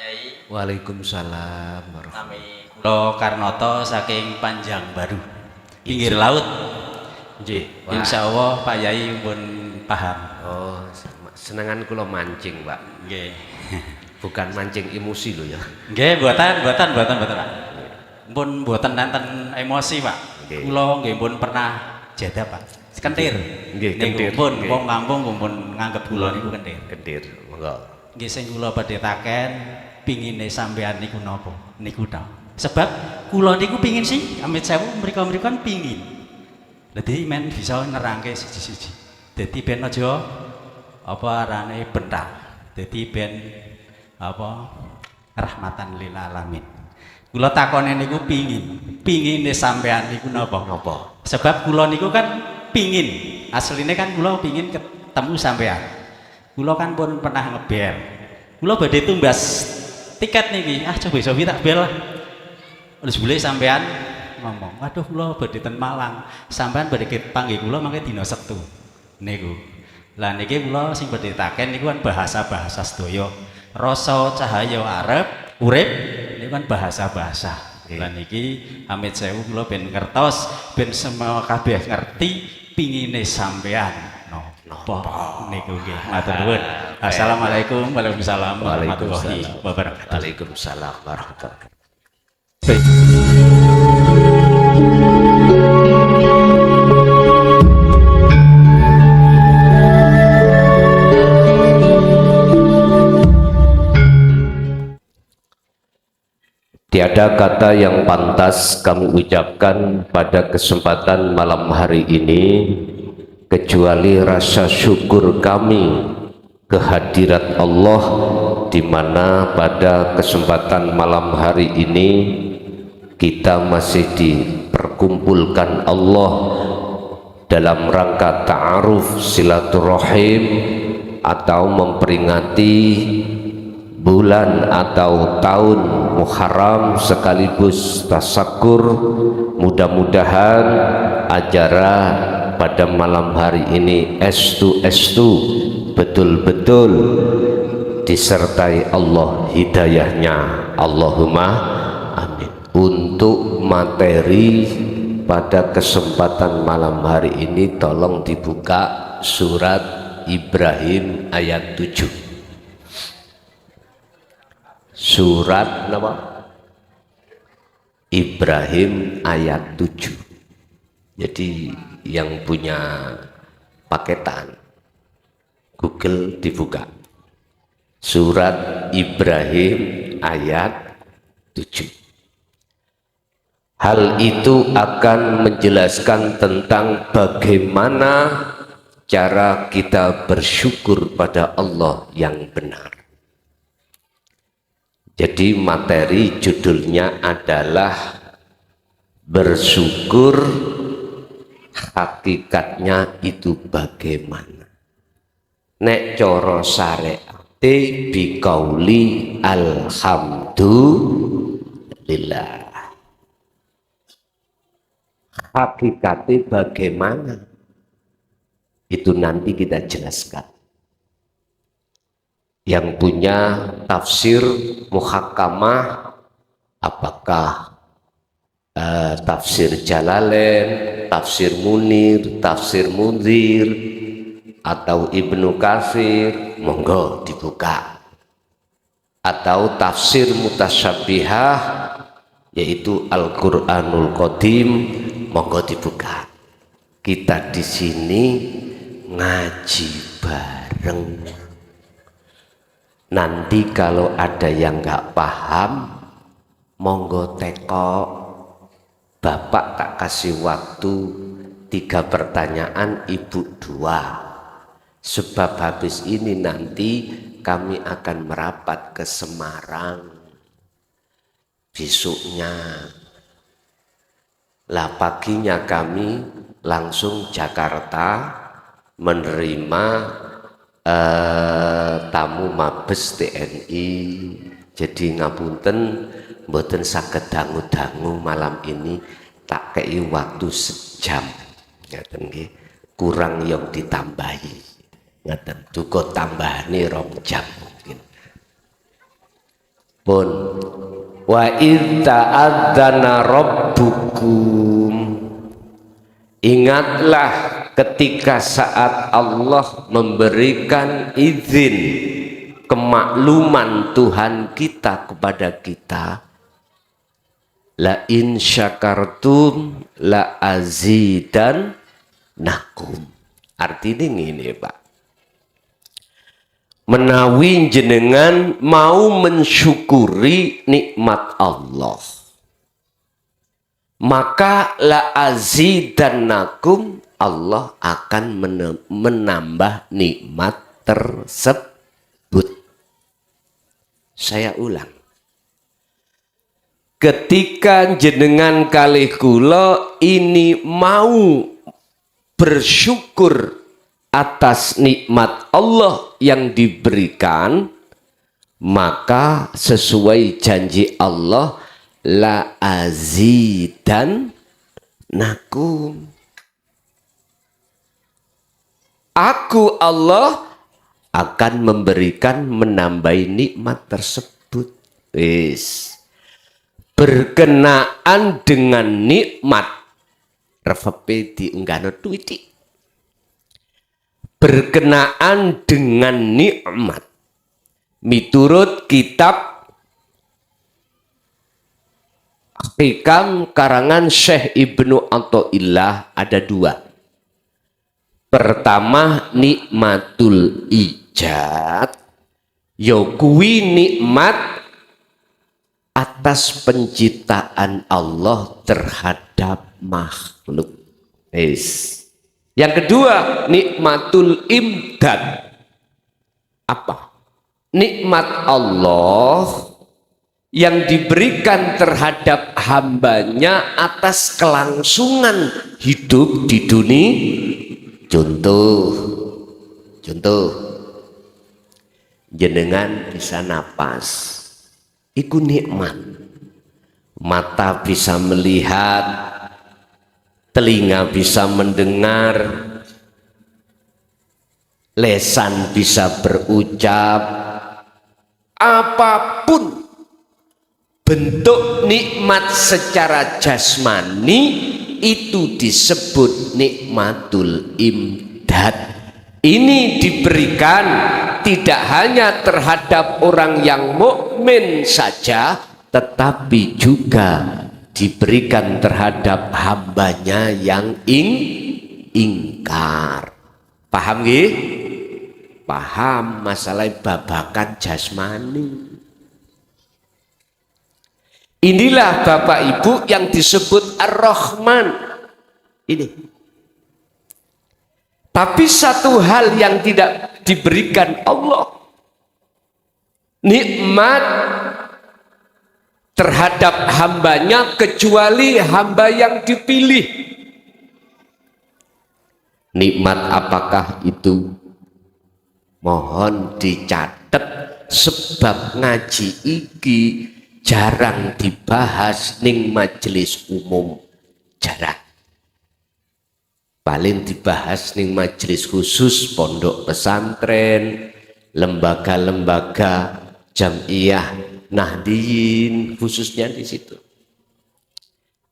Yai. Waalaikumsalam Nami kula Karnoto saking Panjang Baru, pinggir laut. Nggih, insyaallah Pak Yai pun paham. Oh, senengan kula mancing, Pak. Nggih. Bukan mancing emosi lho ya. Nggih, mboten, Pak. Pun mboten nenten emosi, Pak. Nggih. Kula nggih pun pernah jadah, Pak. Kentir. Nggih, kentir. Pun Nggih. wong kampung pun nganggep kula niku kentir. Kentir, monggo. Nggih sing kula badhe taken pingine sampean niku napa? Niku ta. Sebab kula niku pingin sih amit sewu mriko-mriko kan pingin. Dadi men bisa nerangke siji-siji. Dadi ben aja apa arane bentak. Dadi ben apa rahmatan lil alamin. Kula takone niku pingine sampean niku napa? Napa? Sebab kula niku kan pingin. Asline kan kula pingin ketemu sampean. Kula kan pun pernah ngeber. Kula badhe tumbas tiket niki. Ah coba-coba tak bel lah. Terus boleh sampean ngomong, waduh kula badhe ten Malang. Sampean badhe panggih kula mangke dina Setu. Niku. Lah niki kula sing badhe taken niku kan bahasa-bahasa sedaya. Rasa cahaya arep urip niku kan bahasa-bahasa. Lah niki amit sewu kula ben ngertos, ben semua kabeh ngerti pingine sampean. Napa niku nggih matur nuwun. Assalamualaikum warahmatullahi wabarakatuh. Waalaikumsalam warahmatullahi wabarakatuh. Tiada kata yang pantas kami ucapkan pada kesempatan malam hari ini kecuali rasa syukur kami kehadirat Allah, di mana pada kesempatan malam hari ini kita masih diperkumpulkan Allah dalam rangka ta'aruf silaturahim atau memperingati bulan atau tahun Muharram sekaligus tasakkur. Mudah-mudahan acara pada malam hari ini estu betul-betul disertai Allah hidayahnya. Allahumma amin. Untuk materi pada kesempatan malam hari ini tolong dibuka surat Ibrahim ayat 7. Surat apa? Ibrahim ayat 7. Jadi yang punya paketan Google dibuka. Surat Ibrahim ayat 7. Hal itu akan menjelaskan tentang bagaimana cara kita bersyukur pada Allah yang benar. Jadi materi judulnya adalah bersyukur hakikatnya itu bagaimana. Nek coro syariate biqauli alhamdulillah. Hakikatnya bagaimana? Itu nanti kita jelaskan. Yang punya tafsir muhakkamah, apakah tafsir Jalalain, tafsir Munir, tafsir Munzir, atau Ibnu Katsir, monggo dibuka. Atau tafsir mutasyabihah, yaitu Al-Qur'anul Qadim, monggo dibuka. Kita di sini ngaji bareng. Nanti kalau ada yang nggak paham, monggo teko. Bapak tak kasih waktu 3 pertanyaan, ibu 2. Sebab habis ini nanti kami akan merapat ke Semarang. Besoknya, lah paginya kami langsung Jakarta menerima tamu Mabes TNI. Jadi ngapunten mboten saged dangu-dangu malam ini, tak kei waktu sejam. Ngaten nggih. Kurang yang ditambahi. Ngaten duga tambahane 2 jam mungkin. pun wa idza adzana rabbukum, ingatlah ketika saat Allah memberikan izin kemakluman Tuhan kita kepada kita, la in syakartum la azidannakum. Artinya ini Pak, menawi jenengan mau mensyukuri nikmat Allah, maka la azidannakum, Allah akan menambah nikmat tersebut. Saya ulang, ketika jenengan kalih kula ini mau bersyukur atas nikmat Allah yang diberikan, maka sesuai janji Allah, la azidannakum, aku Allah akan memberikan, menambahi nikmat tersebut. Berkenaan dengan nikmat, revepe diunggahno tweetik, berkenaan dengan nikmat miturut kitab Hikam karangan Syekh Ibnu Athaillah ada dua. Pertama nikmatul ijad, kuwi nikmat atas penciptaan Allah terhadap makhluk. Yang kedua nikmatul imdad. Apa? Nikmat Allah yang diberikan terhadap hambanya atas kelangsungan hidup di dunia. Contoh, jenengan bisa napas, iku nikmat. Mata bisa melihat, telinga bisa mendengar, lesan bisa berucap, apapun bentuk nikmat secara jasmani itu disebut nikmatul imdad. Ini diberikan tidak hanya terhadap orang yang mukmin saja, tetapi juga diberikan terhadap hambanya yang ingkar. Paham nggih? Paham masalah babakan jasmani. Inilah Bapak Ibu yang disebut Ar-Rahman. Ini. Tapi satu hal yang tidak diberikan Allah, nikmat terhadap hambanya kecuali hamba yang dipilih. Nikmat apakah itu? Mohon dicatat, sebab ngaji iki jarang dibahas ning majelis umum, jarang. Paling dibahas ning majelis khusus pondok pesantren, lembaga-lembaga Jam'iyah Nahdiyin, khususnya di situ.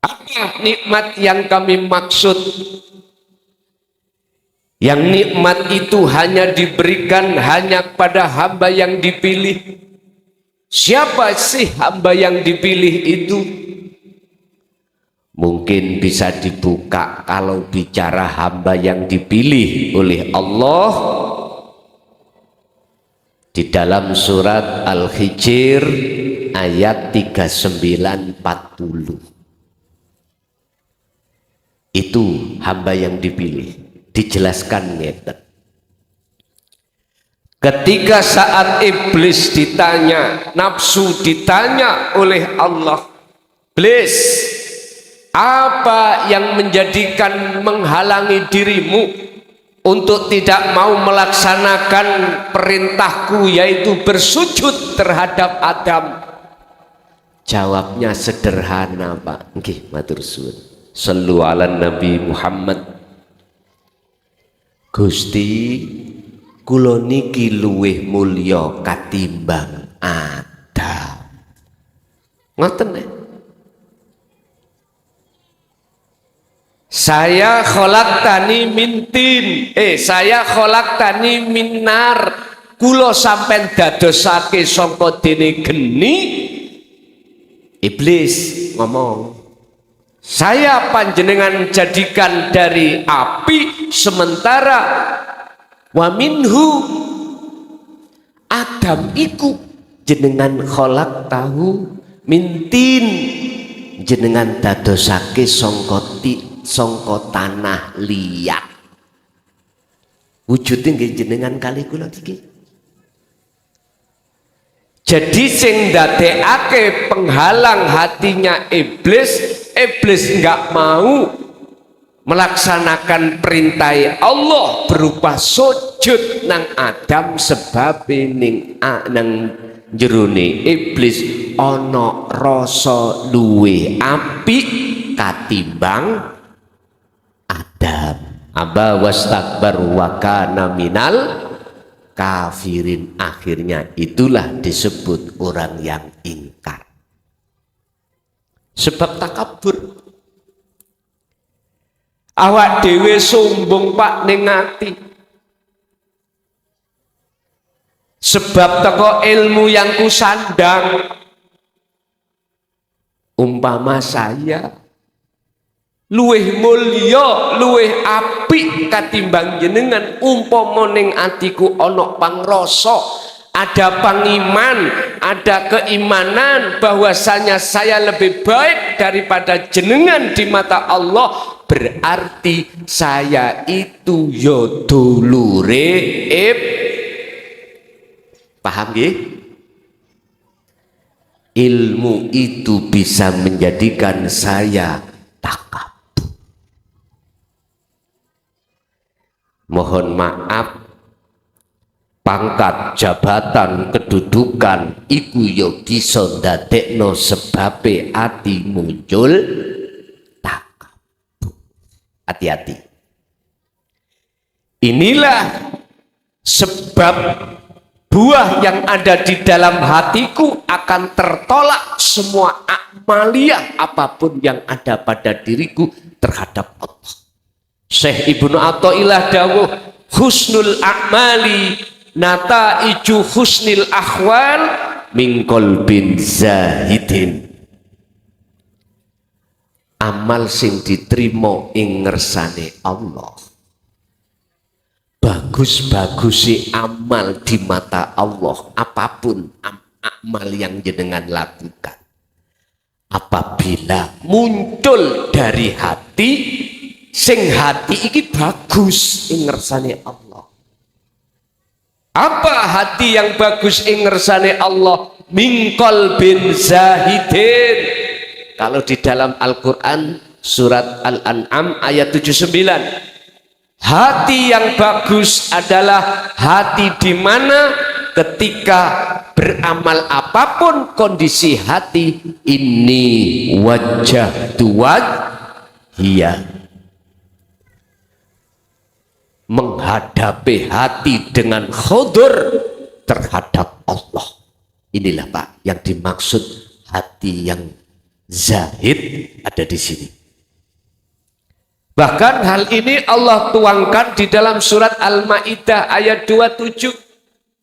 Apa nikmat yang kami maksud? Yang nikmat itu hanya diberikan hanya kepada hamba yang dipilih. Siapa sih hamba yang dipilih itu? Mungkin bisa dibuka kalau bicara hamba yang dipilih oleh Allah di dalam surat Al-Hijr ayat 39-40. Itu hamba yang dipilih. Dijelaskan ngeten. Ketika saat iblis ditanya, nafsu ditanya oleh Allah, iblis, apa yang menjadikan menghalangi dirimu untuk tidak mau melaksanakan perintahku, yaitu bersujud terhadap Adam? Jawabnya sederhana, Pak. Nggih, matur suwun. Shallu ala Nabi Muhammad. Gusti, kula niki luwih mulya katimbang Adam. Ngoten nih. Saya khalaqtani min tin. Saya khalaqtani min nar. Kula sampean dadosake saka dene geni. Iblis ngomong, saya panjenengan jadikan dari api, sementara wa minhu Adam iku jenengan khalaqtahu min tin, jenengan dadosake sangka tanah liat. Wujudnya nggih jenengan kali kula iki. Jadi sing ndadekake penghalang hatinya iblis nggak mau melaksanakan perintah Allah berupa sujud nang Adam, sebab nang jerone iblis ana rasa luwe apik katimbang Adam. Aba wastakbar wa kana minal kafirin. Akhirnya itulah disebut orang yang ingkar, sebab takabur. Awak dewe sombong pak ning ati, sebab teko ilmu yang kusandang. Umpama saya luweh mulya, luweh apik katimbang jenengan, umpama ning atiku ana pangrasa, ada pangiman, ada keimanan bahwasanya saya lebih baik daripada jenengan di mata Allah, berarti saya itu ya dulure paham nggih? Ilmu itu bisa menjadikan saya takabur. Mohon maaf, pangkat, jabatan, kedudukan iku yo bisa ndadekno sebabe ati muncul takabur. Hati-hati. Inilah sebab buah yang ada di dalam hatiku akan tertolak semua amaliyah apapun yang ada pada diriku terhadap Allah. Syekh Ibnu Athaillah dawuh, husnul a'mali nataiju husnil ahwal min qalbin zahidin. Amal sing diterima ing ngersane Allah, bagus-bagusi amal di mata Allah, apapun amal yang jenengan lakukan, apabila muncul dari hati, sing hati iki bagus ing ngersane Allah. Apa hati yang bagus ing ngersane Allah? Min qalbin zahidin. Kalau di dalam Al-Quran surat Al-An'am ayat 79, hati yang bagus adalah hati di mana ketika beramal apapun kondisi hati, ini wajah tuwaj hiya, menghadapi hati dengan khudur terhadap Allah. Inilah Pak yang dimaksud hati yang zahid ada di sini. Bahkan hal ini Allah tuangkan di dalam surat Al-Maidah ayat 27.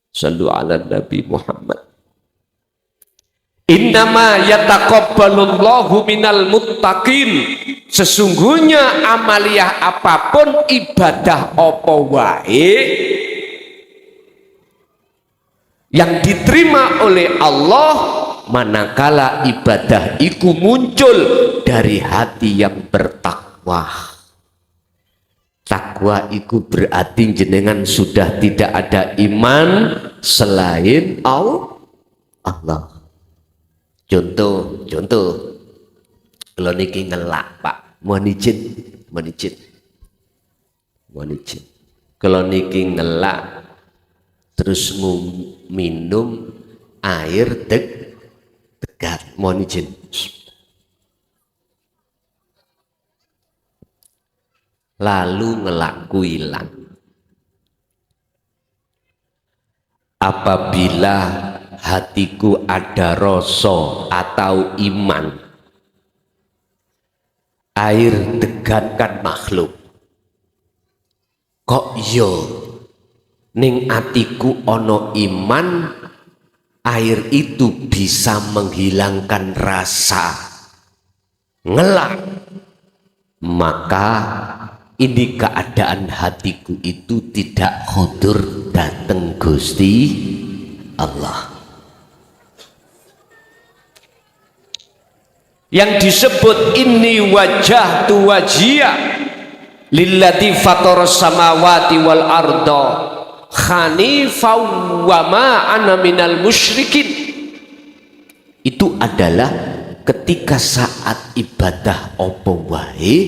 Sallu ala Nabi Muhammad. Innama yataqabbalullahu minal muttaqin. Sesungguhnya amaliyah apapun, ibadah apa wae yang diterima oleh Allah manakala ibadah itu muncul dari hati yang bertakwa. Takwa itu berarti jenengan sudah tidak ada iman selain Allah. Contoh, kalau niki ngelak Pak, mohon izin. Kalau niki ngelak terus minum air tegar, mohon izin. Lalu ngelakku hilang. Apabila hatiku ada rasa atau iman. Air degan kan makhluk. Kok yo ning atiku ono iman, air itu bisa menghilangkan rasa ngelak. Maka ini keadaan hatiku itu tidak khudur dateng Gusti Allah. Yang disebut inni wajjahtu wajhiya lilladzi fataras samawati wal arda hanifan wa ma ana minal musyrikin, itu adalah ketika saat ibadah apa wae,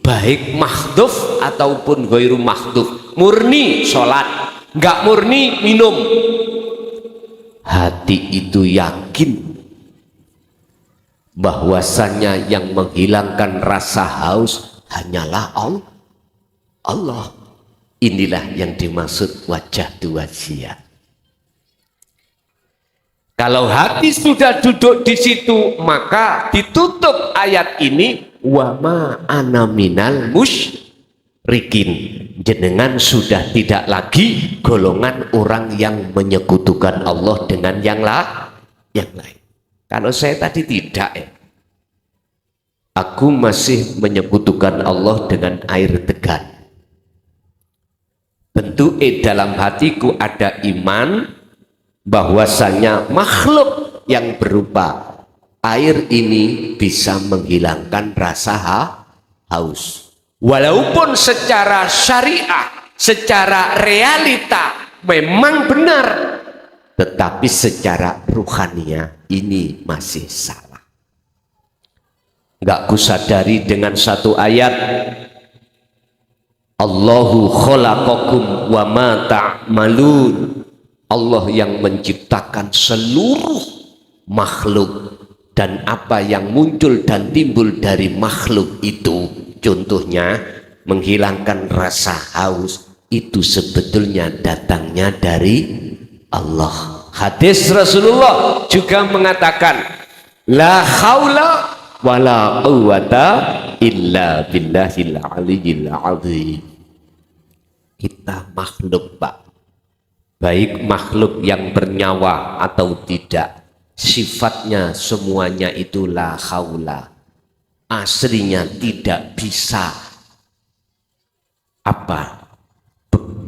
baik mahdhuf ataupun ghairu mahdhuf, murni sholat, nggak murni minum, hati itu yakin bahwasanya yang menghilangkan rasa haus hanyalah Allah. Inilah yang dimaksud wajjahtu wajhiya. Kalau hati sudah duduk di situ, maka ditutup ayat ini, wa ma ana minal musyrikin. Jenengan sudah tidak lagi golongan orang yang menyekutukan Allah dengan yang lain. Kalau saya tadi tidak ya. Aku masih menyekutukan Allah dengan air degan. Tentu dalam hatiku ada iman bahwasanya makhluk yang berupa air ini bisa menghilangkan rasa haus. Walaupun secara syariah, secara realita memang benar, tetapi secara ruhaniah ini masih salah. Enggak kusadari dengan satu ayat, Allahu khalaqakum wa ma ta'malun. Allah yang menciptakan seluruh makhluk, dan apa yang muncul dan timbul dari makhluk itu, contohnya menghilangkan rasa haus, itu sebetulnya datangnya dari Allah. Hadis Rasulullah juga mengatakan, la haula wala quwwata illa billahil aliyyil azim. Kita makhluk, Pak, baik makhluk yang bernyawa atau tidak, sifatnya semuanya itu la haula, aslinya tidak bisa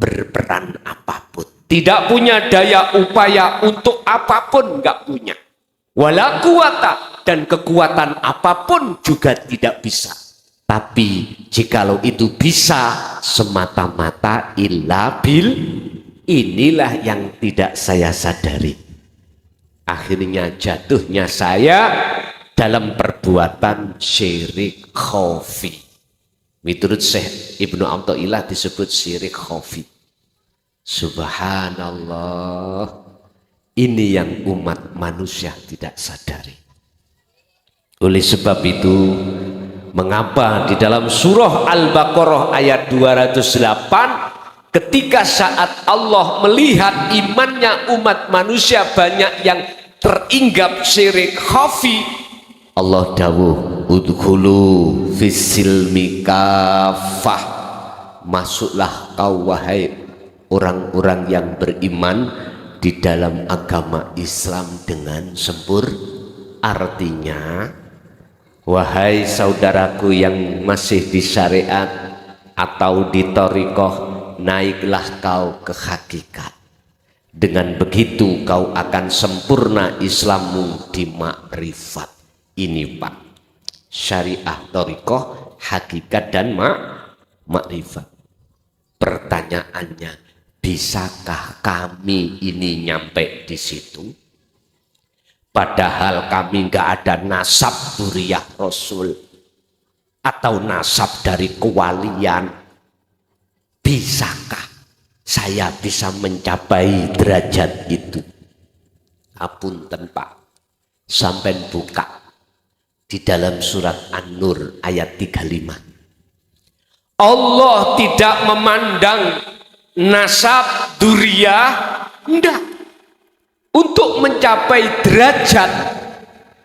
berperan apapun, tidak punya daya upaya untuk apapun, nggak punya. Wala quwata, dan kekuatan apapun juga tidak bisa. Tapi jikalau itu bisa semata-mata illa bil, inilah yang tidak saya sadari. Akhirnya jatuhnya saya dalam perbuatan syirik khafi. Menurut Syekh Ibnu Athaillah disebut syirik khafi. Subhanallah. Ini yang umat manusia tidak sadari. Oleh sebab itu, mengapa di dalam surah Al-Baqarah ayat 208, ketika saat Allah melihat imannya umat manusia banyak yang teringgap syirik khafi, Allah dawuh, udkhulu fis-silmi kafah, masuklah kau wahai orang-orang yang beriman di dalam agama Islam dengan sempurna. Artinya, wahai saudaraku yang masih di syariat atau di thariqah, naiklah kau ke hakikat. Dengan begitu kau akan sempurna Islammu di makrifat. Ini Pak, syariah, thariqah, hakikat dan makrifat. Pertanyaannya, bisakah kami ini nyampe di situ? Padahal kami nggak ada nasab dzurriyyah Rasul atau nasab dari kewalian. Bisakah saya bisa mencapai derajat itu? Apunten Pak, sampai buka di dalam surat An-Nur ayat 35. Allah tidak memandang nasab dzurriyyah, enggak. untuk mencapai derajat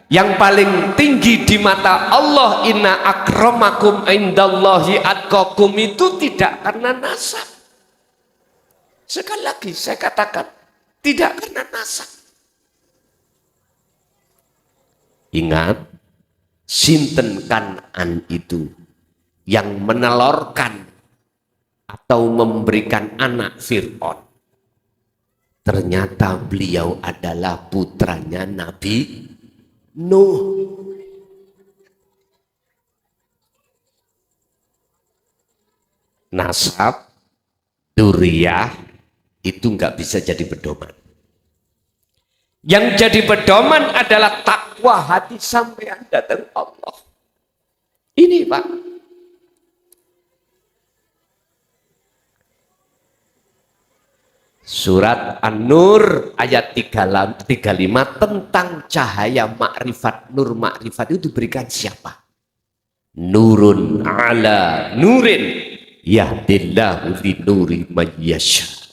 yang paling tinggi di mata Allah, inna akramakum indallahi atqakum, itu tidak karena nasab. Sekali lagi saya katakan, tidak karena nasab. Ingat, sinten Kan'an itu yang menelorkan atau memberikan anak Fir'aun. Ternyata beliau adalah putranya Nabi Nuh. Nasab, duriyah itu nggak bisa jadi pedoman. Yang jadi pedoman adalah takwa hati sampean datang Allah. Ini Pak. Surat An-Nur ayat 35 tentang cahaya makrifat. Nur makrifat itu diberikan siapa? Nurun ala nurin yahdillahu linuri mayyasha.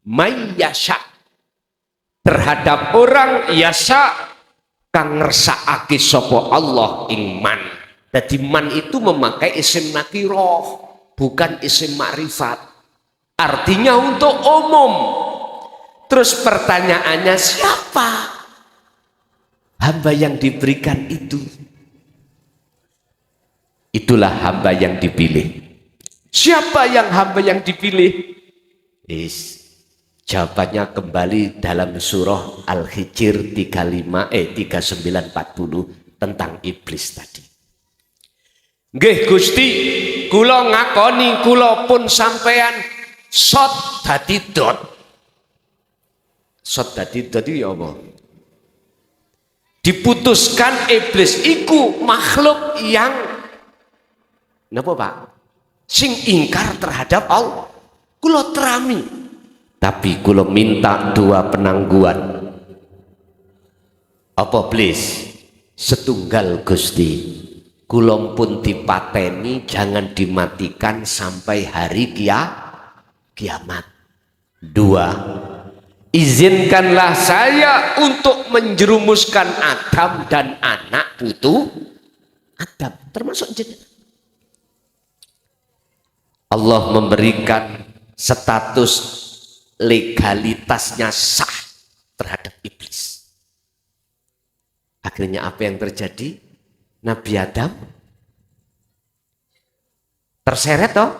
Mayyasha terhadap orang yasa kang ngersakake sapa Allah ing man. Dadi man itu memakai isim nakiroh, bukan isim makrifat. Artinya untuk umum. Terus pertanyaannya, siapa hamba yang diberikan itu? Itulah hamba yang dipilih. Siapa yang hamba yang dipilih? Jawabannya kembali dalam surah Al-Hijr 39-40 tentang iblis tadi. Nggih Gusti, kula ngakoni kula pun sampean sot dadi dot. Sot dadi dot itu ya apa? Diputuskan iblis iku makhluk yang napa Pak? Sing ingkar terhadap Allah. Kula terami. Tapi kula minta dua penangguhan. Apa please? Setunggal Gusti. Kula pun dipateni jangan dimatikan sampai hari kiamat. Dua, izinkanlah saya untuk menjerumuskan Adam dan anak putu Adam, termasuk jenengan. Allah memberikan status legalitasnya sah terhadap iblis. Akhirnya apa yang terjadi? Nabi Adam terseret toh.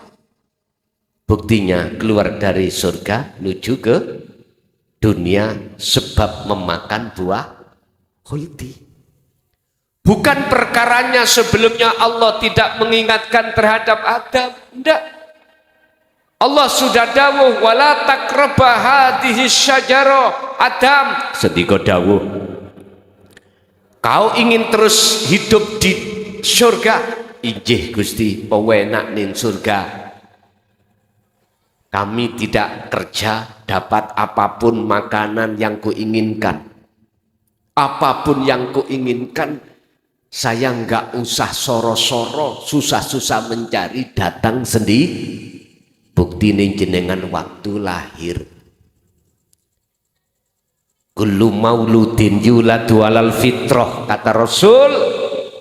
Buktinya keluar dari surga menuju ke dunia sebab memakan buah khuldi. Bukan perkaranya sebelumnya Allah tidak mengingatkan terhadap Adam. Tidak. Allah sudah dawuh wala taqraba hadhihi syajara Adam. Sedika dawuh, kau ingin terus hidup di surga? Injih Gusti, pewenak ning surga. Kami tidak kerja dapat apapun makanan yang kuinginkan. Apapun yang kuinginkan, saya nggak usah soro-soro, susah-susah mencari, datang sendiri. Bukti ning jenengan waktu lahir. Kullu mauludin yuladu alal fitrah, kata Rasul.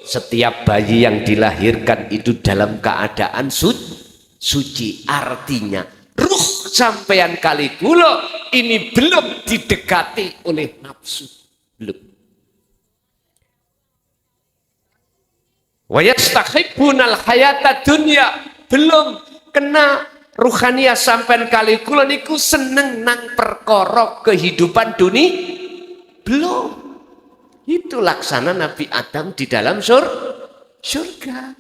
Setiap bayi yang dilahirkan itu dalam keadaan suci. Artinya ruh sampeyan kali kula ini belum didekati oleh nafsu, belum. Wa yastahibbunal hayata dunya, belum kena ruhaniah sampeyan kali kula niku seneng nang perkara kehidupan dunia, belum. Itu laksana Nabi Adam di dalam surga.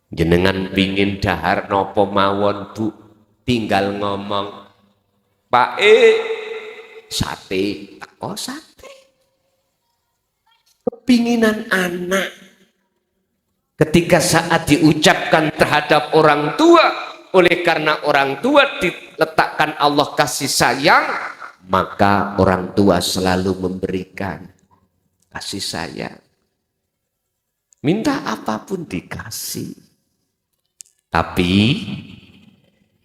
Jenengan pingin dahar nopo mawon Bu, tinggal ngomong Pak sate, teko sate. Kepinginan anak ketika saat diucapkan terhadap orang tua, oleh karena orang tua diletakkan Allah kasih sayang, maka orang tua selalu memberikan kasih sayang. Minta apapun dikasih. Tapi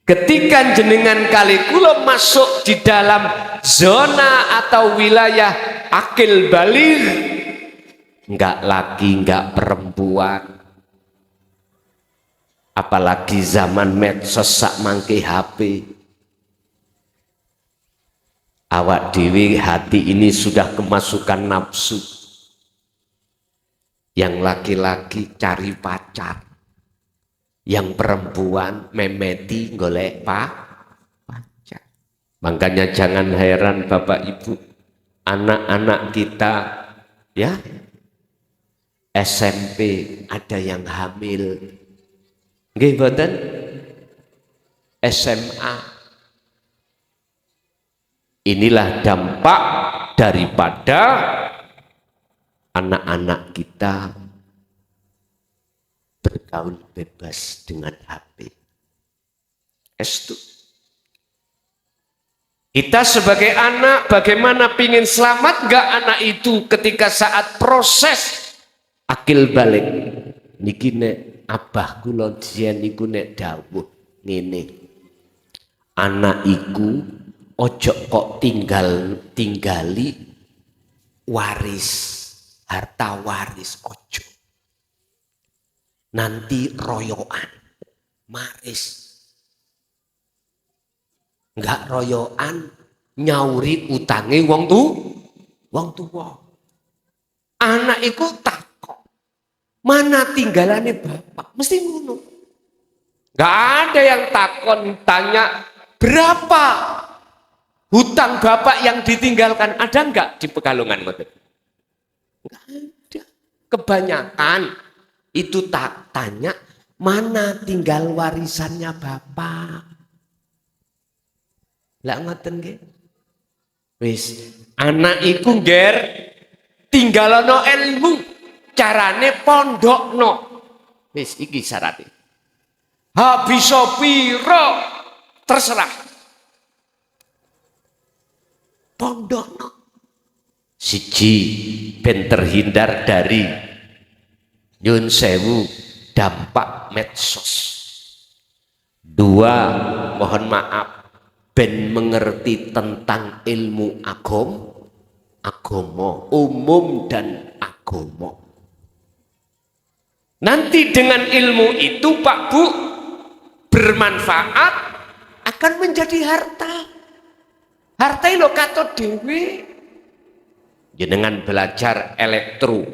Ketika jenengan kali kula masuk di dalam zona atau wilayah akil baligh, enggak laki, enggak perempuan, apalagi zaman medsos sak mangke HP, awak dewi hati ini sudah kemasukan nafsu. Yang laki-laki cari pacar, yang perempuan memeti golek pacar. Makanya jangan heran Bapak Ibu, anak-anak kita ya SMP ada yang hamil, nggih mboten? SMA. Inilah dampak daripada anak-anak kita bergaul bebas dengan HP. Estu. Kita sebagai anak bagaimana pingin selamat gak anak itu ketika saat proses akil balik. Niki nek abah kula diyen niku nek dawuh ngene. Anak iku ojo kok tinggali waris, harta waris ojo. Nanti royoan, maris. Enggak royoan, nyauri utange wong tuwa. Anak iku takok, mana tinggalane bapak? Mesti ngono. Enggak ada yang takon tanya berapa hutang bapak yang ditinggalkan, ada enggak di Pekalongan? Enggak ada. Kebanyakan itu tak tanya mana tinggal warisannya bapak. Lah ngoten nggih. Wis anak iku ngger tinggalano ilmu, carane pondokno. Wis iki syaratnya. Habis piro terserah. Pondokno. Siji ben terhindar dari nyun sewu dampak medsos. Dua, mohon maaf, ben mengerti tentang ilmu agama umum dan agama. Nanti dengan ilmu itu Pak Bu bermanfaat akan menjadi harta. Harta itu kato dewe. Jenengan belajar elektro,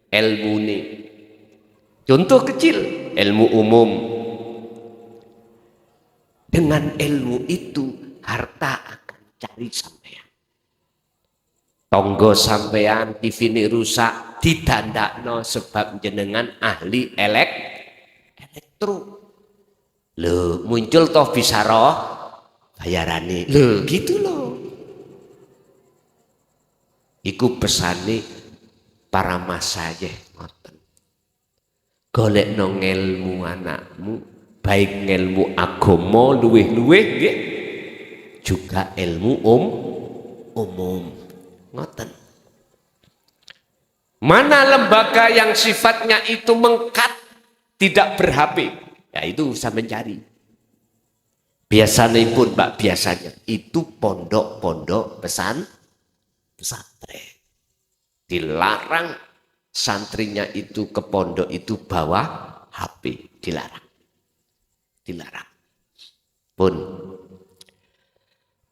ilmu ini. Contoh kecil, ilmu umum. Dengan ilmu itu, harta akan cari sampean. Tonggo sampean, TV ini rusak, didandakno sebab jenengan ahli elektro. Loh, muncul toh bisa roh, bayarane. Loh, gitu loh. Iku pesane para masayih ngoten. Golek no ngelmu anakmu, baik ngelmu agama luweh-luweh juga ilmu umum. Ngoten. Mana lembaga yang sifatnya itu mengkat tidak ber-HP? Ya itu bisa mencari. Biasanya pun Mbak, biasanya itu pondok-pondok pesantren. Dilarang santrinya itu ke pondok itu bawa HP, dilarang. Pun.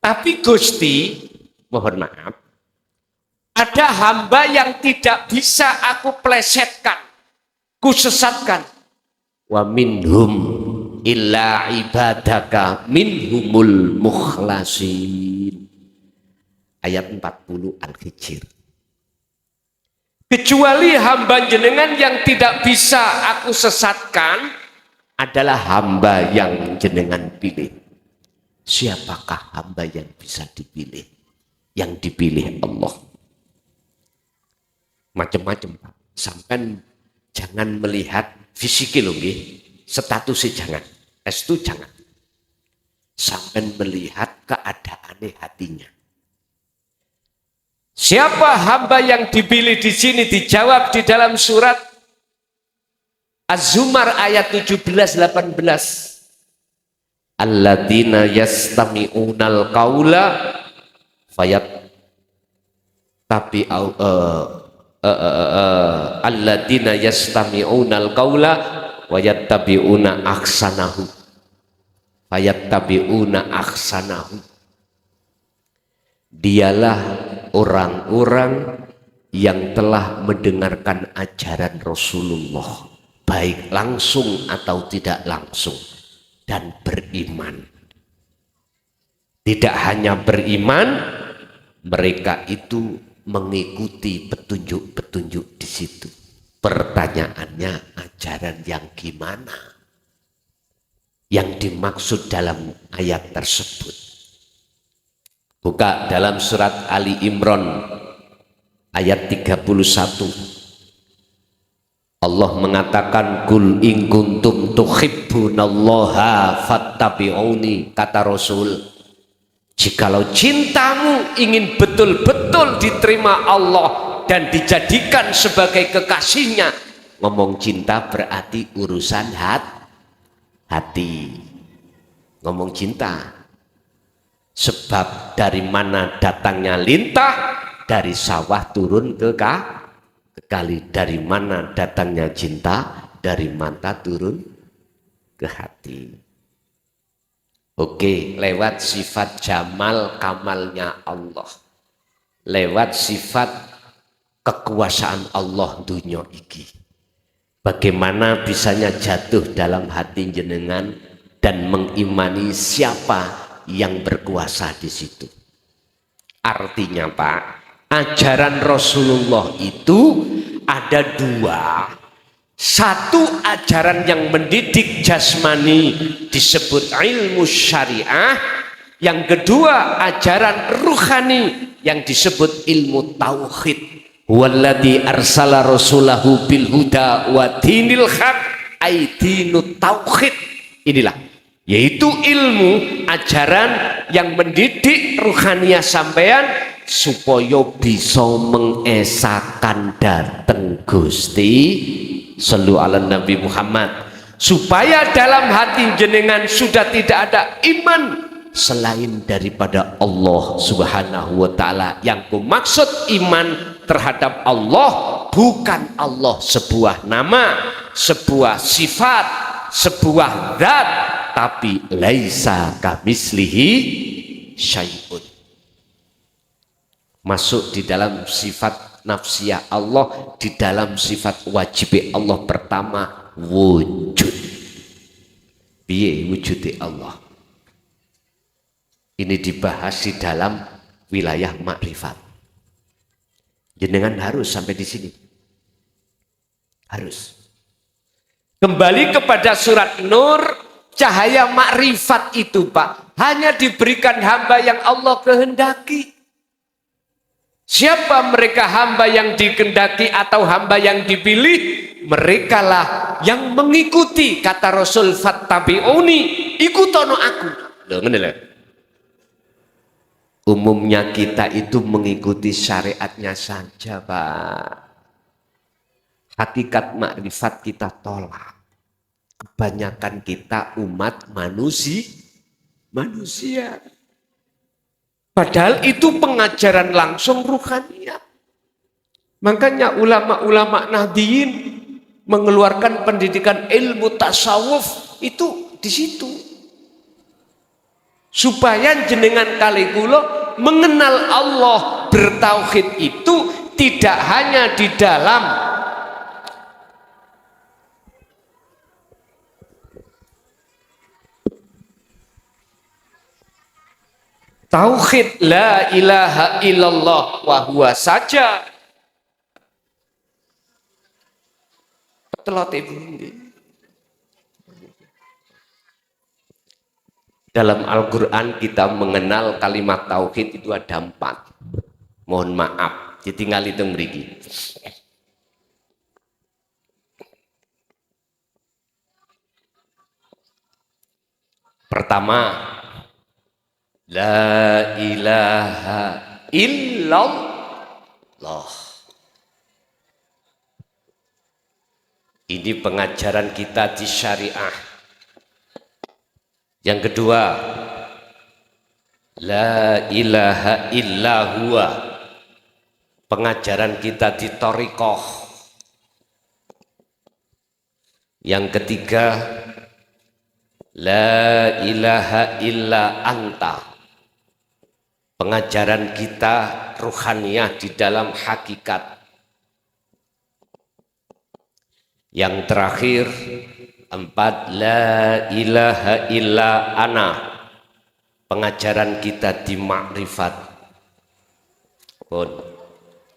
Tapi Gusti, mohon maaf, ada hamba yang tidak bisa aku plesetkan, ku sesatkan. Wa minhum illa ibadaka minhumul mukhlasin. Ayat 40 Al-Hijr. Kecuali hamba jenengan yang tidak bisa aku sesatkan adalah hamba yang jenengan pilih. Siapakah hamba yang bisa dipilih? Yang dipilih Allah. Macam-macam Pak. Sampai jangan melihat fisiknya loh, statusnya jangan. Itu jangan. Sampai melihat keadaannya hatinya. Siapa hamba yang dipilih di sini dijawab di dalam surat Az-Zumar ayat 17-18. alladzina yastami'unal qaula fayat tapi alladzina yastami'unal qaula wa yattabi'una ahsanahu fayattabi'una ahsanahu. Dialah orang-orang yang telah mendengarkan ajaran Rasulullah, baik langsung atau tidak langsung, dan beriman. Tidak hanya beriman, mereka itu mengikuti petunjuk-petunjuk di situ. Pertanyaannya, ajaran yang gimana yang dimaksud dalam ayat tersebut? Buka dalam surat Ali Imran ayat 31. Allah mengatakan, kul in kuntum tuhibbunallaha fattabi'uni, kata Rasul, jikalau cintamu ingin betul-betul diterima Allah dan dijadikan sebagai kekasihnya. Ngomong cinta berarti urusan hati. Ngomong cinta, sebab dari mana datangnya lintah, dari sawah turun ke kali. Dari mana datangnya cinta, dari mata turun ke hati. Oke, lewat sifat jamal kamalnya Allah, lewat sifat kekuasaan Allah dunia iki, bagaimana bisanya jatuh dalam hati jenengan dan mengimani siapa yang berkuasa di situ. Artinya Pak, ajaran Rasulullah itu ada dua. Satu, ajaran yang mendidik jasmani disebut ilmu syariah. Yang kedua, ajaran ruhani yang disebut ilmu tauhid. Walladzi arsala rasulahu bil huda wa dinil haq, ai dinut tauhid. Inilah, yaitu ilmu ajaran yang mendidik ruhaniah sampean supaya bisa mengesahkan dateng Gusti sallu ala Nabi Muhammad, supaya dalam hati jenengan sudah tidak ada iman selain daripada Allah Subhanahu wa ta'ala. Yang kumaksud iman terhadap Allah, bukan Allah sebuah nama, sebuah sifat, sebuah zat, tapi laisa kamislihi syai'un. Masuk di dalam sifat nafsiyah Allah, di dalam sifat wajib Allah. Pertama, wujud. Piye wujudi Allah? Ini dibahas di dalam wilayah makrifat. Jenengan harus sampai di sini. Harus. Kembali kepada surat Nur, cahaya makrifat itu Pak, hanya diberikan hamba yang Allah kehendaki. Siapa mereka hamba yang dikehendaki atau hamba yang dipilih? Merekalah yang mengikuti, kata Rasul, fattabi'uni, ikutono aku. Loh, ngene lho. Umumnya kita itu mengikuti syariatnya saja Pak. Hakikat makrifat kita tolak. Kebanyakan kita umat manusia. Padahal itu pengajaran langsung ruhaniah. Makanya ulama-ulama Nahdliyin mengeluarkan pendidikan ilmu tasawuf itu di situ. Supaya jenengan kali kula mengenal Allah, bertauhid itu tidak hanya di dalam tauhid la ilaha illallah wa huwa saja. Dalam Al-Quran kita mengenal kalimat tauhid itu ada 4. Mohon maaf, ditinggal itu mriki. Pertama, la ilaha illallah. Ini pengajaran kita di syariah. Yang kedua, la ilaha illa huwa, pengajaran kita di thariqah. Yang ketiga, la ilaha illa anta, pengajaran kita ruhaniyah di dalam hakikat. Yang terakhir, 4, la ilaha illa ana, pengajaran kita di makrifat. Pun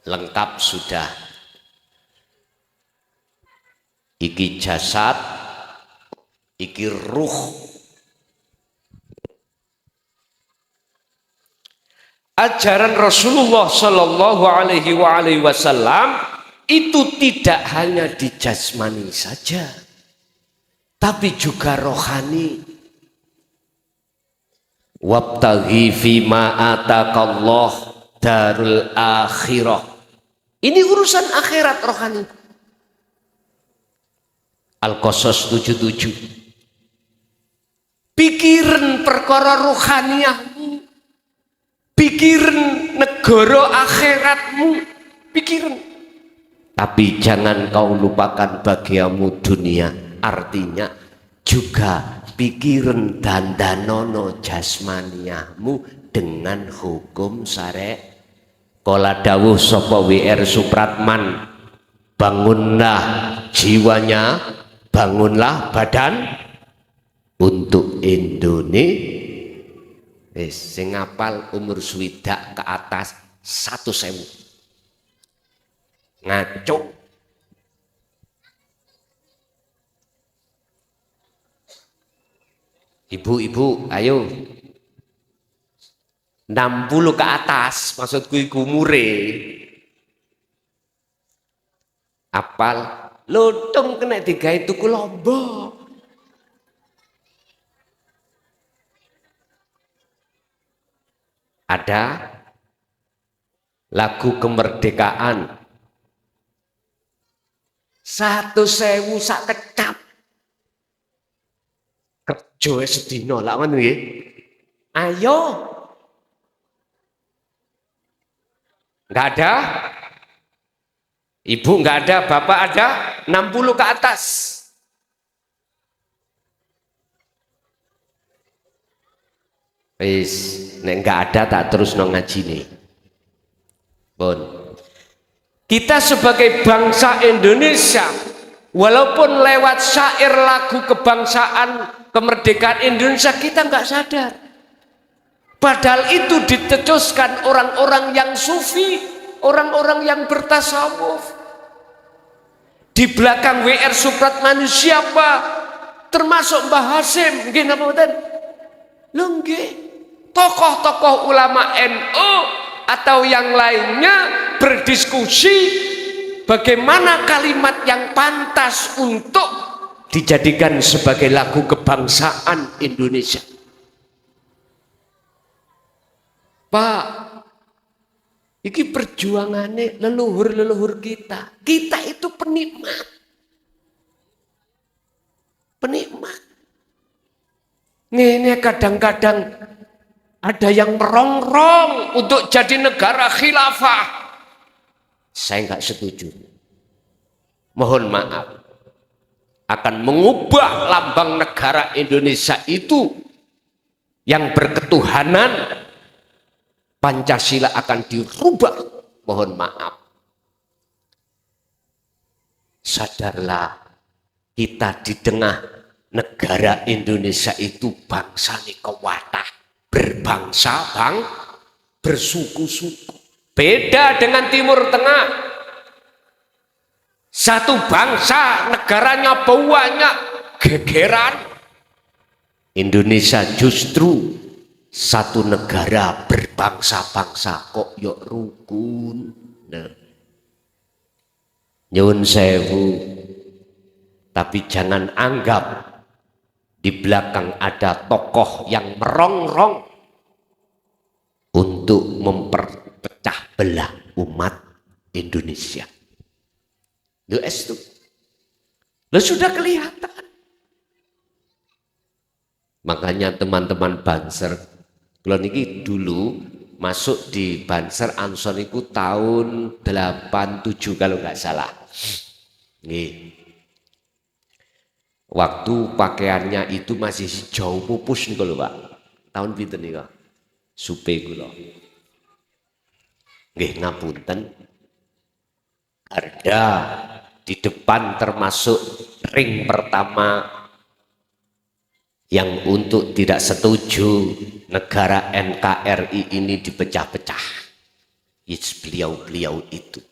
lengkap sudah. Iki jasad, iki ruh. Ajaran Rasulullah Shallallahu Alaihi Wasallam itu tidak hanya di jasmani saja, tapi juga rohani. Wabtaghi fima atakallah darul akhirah. Ini urusan akhirat rohani. Al-Qasas 77. Pikiran perkara rohaniyahmu, pikiran negara akhiratmu, pikiran. Tapi jangan kau lupakan bagiamu dunia. Artinya juga pikiran dandanono jasmaniahmu dengan hukum syariat. Kala dawuh sapa WR Supratman, bangunlah jiwanya, bangunlah badan untuk Indonesia. Sing ngapal umur swidak ke atas 100.000. Ngaco. Ibu-ibu, ayo 60 ke atas, maksudku iku umure. Apal lutung kena digawe tuku lombok. Ada lagu kemerdekaan 100.000 sak kecap. Kerja sedina lak ngono nggih. Ayo. Enggak ada? Ibu enggak ada, bapak ada? 60 ke atas. Wis, nek enggak ada tak terus no ngaji nih. Pun. Kita sebagai bangsa Indonesia, walaupun lewat syair lagu kebangsaan kemerdekaan Indonesia, kita nggak sadar. Padahal itu ditetuskan orang-orang yang sufi, orang-orang yang bertasawuf. Di belakang WR Supratman siapa? Termasuk Mbah Hasim, nggih napa mboten? Lho nggih. Tokoh-tokoh ulama NU atau yang lainnya berdiskusi bagaimana kalimat yang pantas untuk dijadikan sebagai lagu kebangsaan Indonesia. Pak, iki perjuangannya leluhur-leluhur kita. Kita itu penikmat. Penikmat. Ini kadang-kadang ada yang merongrong untuk jadi negara khilafah. Saya nggak setuju. Mohon maaf. Akan mengubah lambang negara Indonesia itu yang berketuhanan, Pancasila akan dirubah. Mohon maaf. Sadarlah, kita di tengah negara Indonesia itu bangsa nikawatah, berbangsa, bersuku-suku. Beda dengan Timur Tengah. Satu bangsa, negaranya banyak, gegeran. Indonesia justru satu negara berbangsa-bangsa kok yuk rukun. Nah. Nyuwun sewu, tapi jangan anggap di belakang ada tokoh yang merongrong untuk memperpecah belah umat Indonesia. Lo sudah kelihatan. Makanya teman-teman Banser, kalau niki dulu masuk di Banser Ansor itu tahun 87 kalau nggak salah. Nih, waktu pakaiannya itu masih jauh pupus nih kalau Pak. Tahun pinten nih kok? Supe kula. Nggih ngapunten. Ada di depan termasuk ring pertama yang untuk tidak setuju negara NKRI ini dipecah-pecah. Beliau-beliau itu.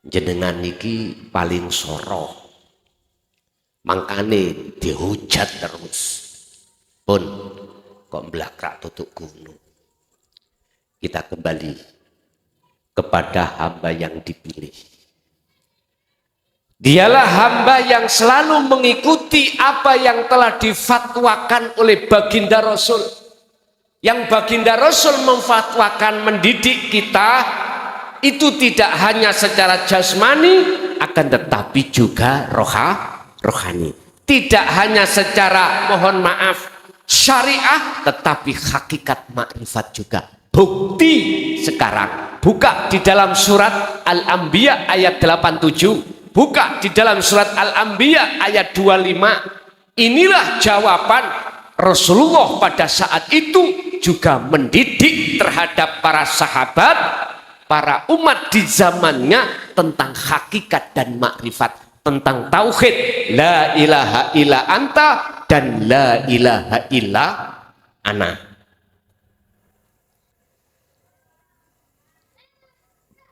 Jenengan niki paling soro. Mangkane dihujat terus. Pun kok belakrak tutuk gunung. Kita kembali kepada hamba yang dipilih. Dialah hamba yang selalu mengikuti apa yang telah difatwakan oleh baginda Rasul. Yang baginda Rasul memfatwakan mendidik kita itu tidak hanya secara jasmani, akan tetapi juga rohani. Tidak hanya secara mohon maaf syariah, tetapi hakikat makrifat juga. Bukti sekarang, buka di dalam surat Al-Anbiya ayat 87, buka di dalam surat Al-Anbiya ayat 25. Inilah jawaban Rasulullah pada saat itu juga mendidik terhadap para sahabat, para umat di zamannya tentang hakikat dan makrifat, tentang tauhid la ilaha illa anta dan la ilaha illa ana.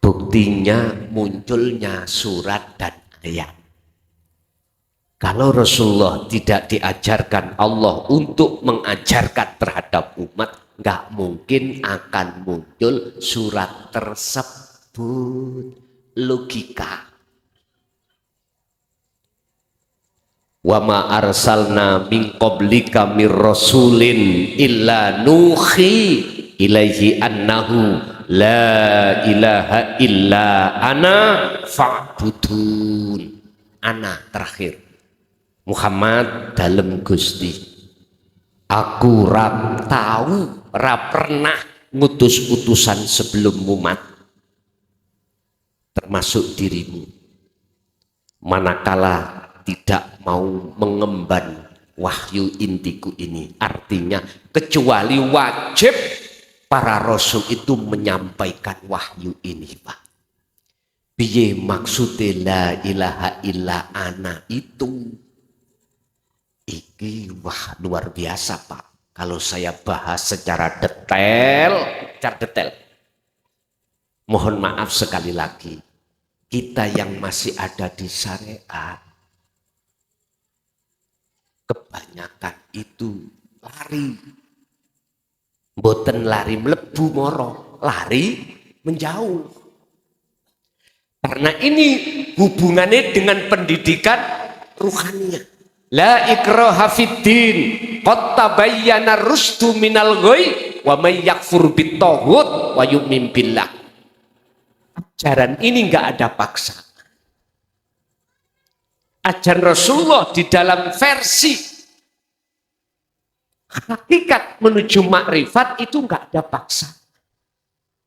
Buktinya munculnya surat dan ayat. Kalau Rasulullah tidak diajarkan Allah untuk mengajarkan terhadap umat, nggak mungkin akan muncul surat tersebut. Logika. Wa ma arsalna min qablika mir rasulin illa nuhi ilaihi annahu la ilaha illa ana fa'budun. Ana terakhir. Muhammad dalam Gusti. Aku rap tahu, rap pernah ngutus utusan sebelum umat. Termasuk dirimu. Manakala tidak mau mengemban wahyu intiku ini. Artinya kecuali wajib para rasul itu menyampaikan wahyu ini, Pak. Piye maksudnya la ilaha illa ana itu? Iki wah luar biasa, Pak. Kalau saya bahas secara detail, mohon maaf sekali lagi. Kita yang masih ada di syariat, kebanyakan itu lari. Mboten lari mlebu moro, lari menjauh. Karena ini hubungannya dengan pendidikan ruhaniyah. La ikraha fiddin, qad tabayyana rusdu minal ghoi, wa may yakfur bitaghut wa yu'min billah. Ajaran ini enggak ada paksa. Ajaran Rasulullah di dalam versi hakikat menuju makrifat itu enggak ada paksa.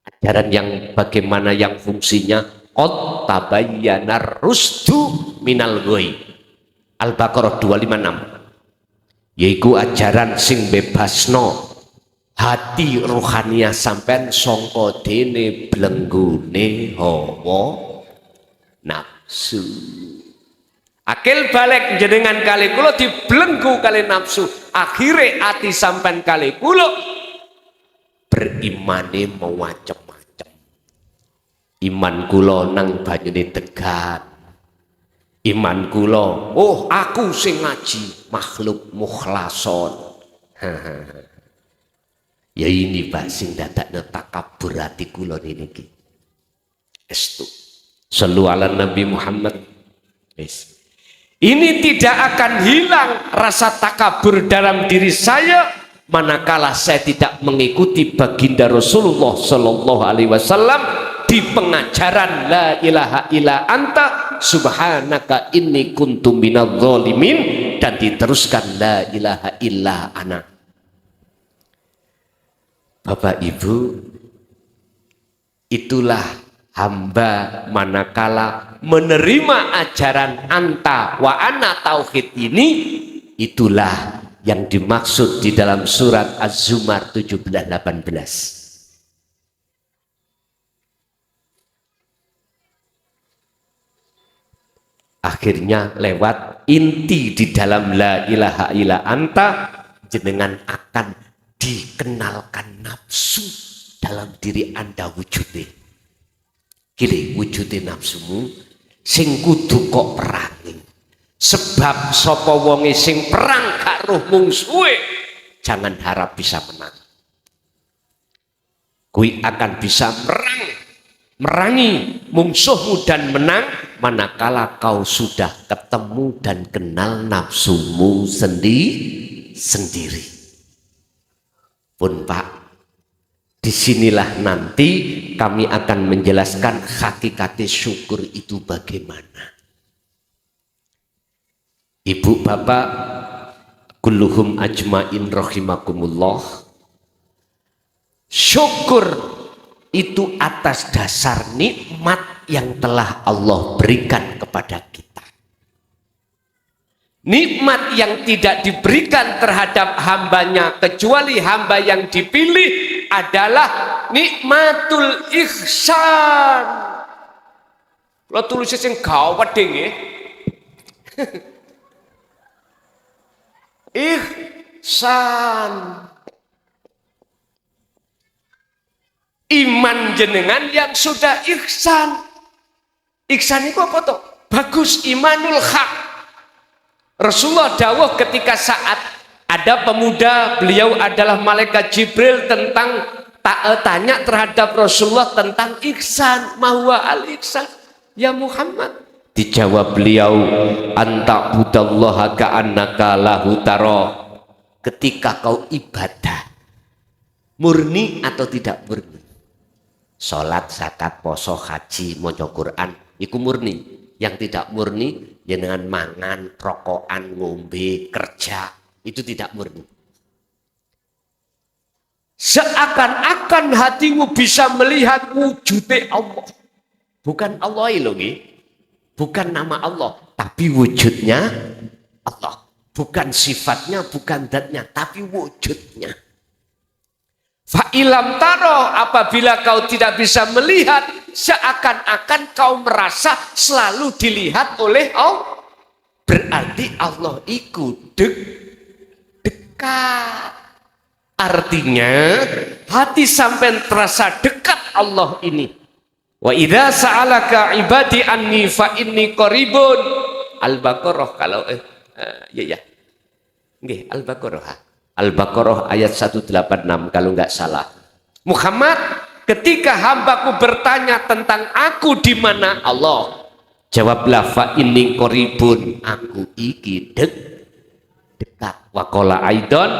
Ajaran yang bagaimana yang fungsinya qad tabayyana rusdu minal ghoi. Al-Baqarah 256. Yaiku ajaran sing bebasno hati rohania sampean sangka dene blenggune hawa nafsu. Akil balik jenengan kali kula dibelenggu kali nafsu. Akhire ati sampean kali kula berimane macam-macam. Iman kula nang banyune tegat. Iman kula, oh aku sing ngaji, makhluk mukhlason. Ya ini Pak sing dadakno takabur ati kula niki. Estu. Shallu ala Nabi Muhammad. Yes. Ini tidak akan hilang rasa takabur dalam diri saya manakala saya tidak mengikuti baginda Rasulullah sallallahu alaihi wasallam di pengajaran la ilaha illa anta subhanaka inni kuntu minadz zalimin dan diteruskan la ilaha illa ana. Bapak Ibu, itulah hamba manakala menerima ajaran anta wa ana tauhid ini, itulah yang dimaksud di dalam surat Az-Zumar 17-18. Akhirnya lewat inti di dalam la ilaha illa anta, jenengan akan dikenalkan nafsu dalam diri anda wujudnya. Kini wujudnya nafsumu sing kudu kok perangi. Sebab sapa wonge sing perang karo mungsuhe jangan harap bisa menang. Kui akan bisa merangi mungsuhmu dan menang manakala kau sudah ketemu dan kenal nafsumu sendiri. Pun Pak, disinilah nanti kami akan menjelaskan hakikat syukur itu bagaimana. Ibu bapak kulluhum ajmain rahimakumullah, syukur itu atas dasar nikmat yang telah Allah berikan kepada kita. Nikmat yang tidak diberikan terhadap hambanya kecuali hamba yang dipilih adalah nikmatul ihsan. Kalau tulisnya sing gawat nggih. Ihsan. Iman jenengan yang sudah ihsan. Ihsan itu apa toh? Bagus, imanul haq. Rasulullah dawuh ketika saat ada pemuda, beliau adalah malaikat Jibril, tentang tanya terhadap Rasulullah tentang ihsan. Mahwa al ihsan ya Muhammad? Dijawab beliau, anta budallaha ka'annaka lahu tara. Ketika kau ibadah murni atau tidak murni, salat, zakat, poso, haji, maca Quran, iku murni. Yang tidak murni dengan mangan, rokokan, ngombe, kerja, itu tidak murni. Seakan-akan hatimu bisa melihat wujudnya Allah. Bukan Allah loh, bukan nama Allah, tapi wujudnya Allah. Bukan sifatnya, bukan zatnya, tapi wujudnya. Fa'ilam taro, apabila kau tidak bisa melihat, seakan-akan kau merasa selalu dilihat oleh Allah. Berarti Allah ikut dekat. Artinya hati sampai terasa dekat Allah ini. Wa idza sa'alaka ibadi anni fa inni qaribun. Al-Baqarah kalau ya. Nggih, Al-Baqarah. Al-Baqarah ayat 186 kalau nggak salah. Muhammad, ketika hambaku bertanya tentang aku di mana Allah, jawablah fa inni qaribun, aku iki dekat. Wa qala aidan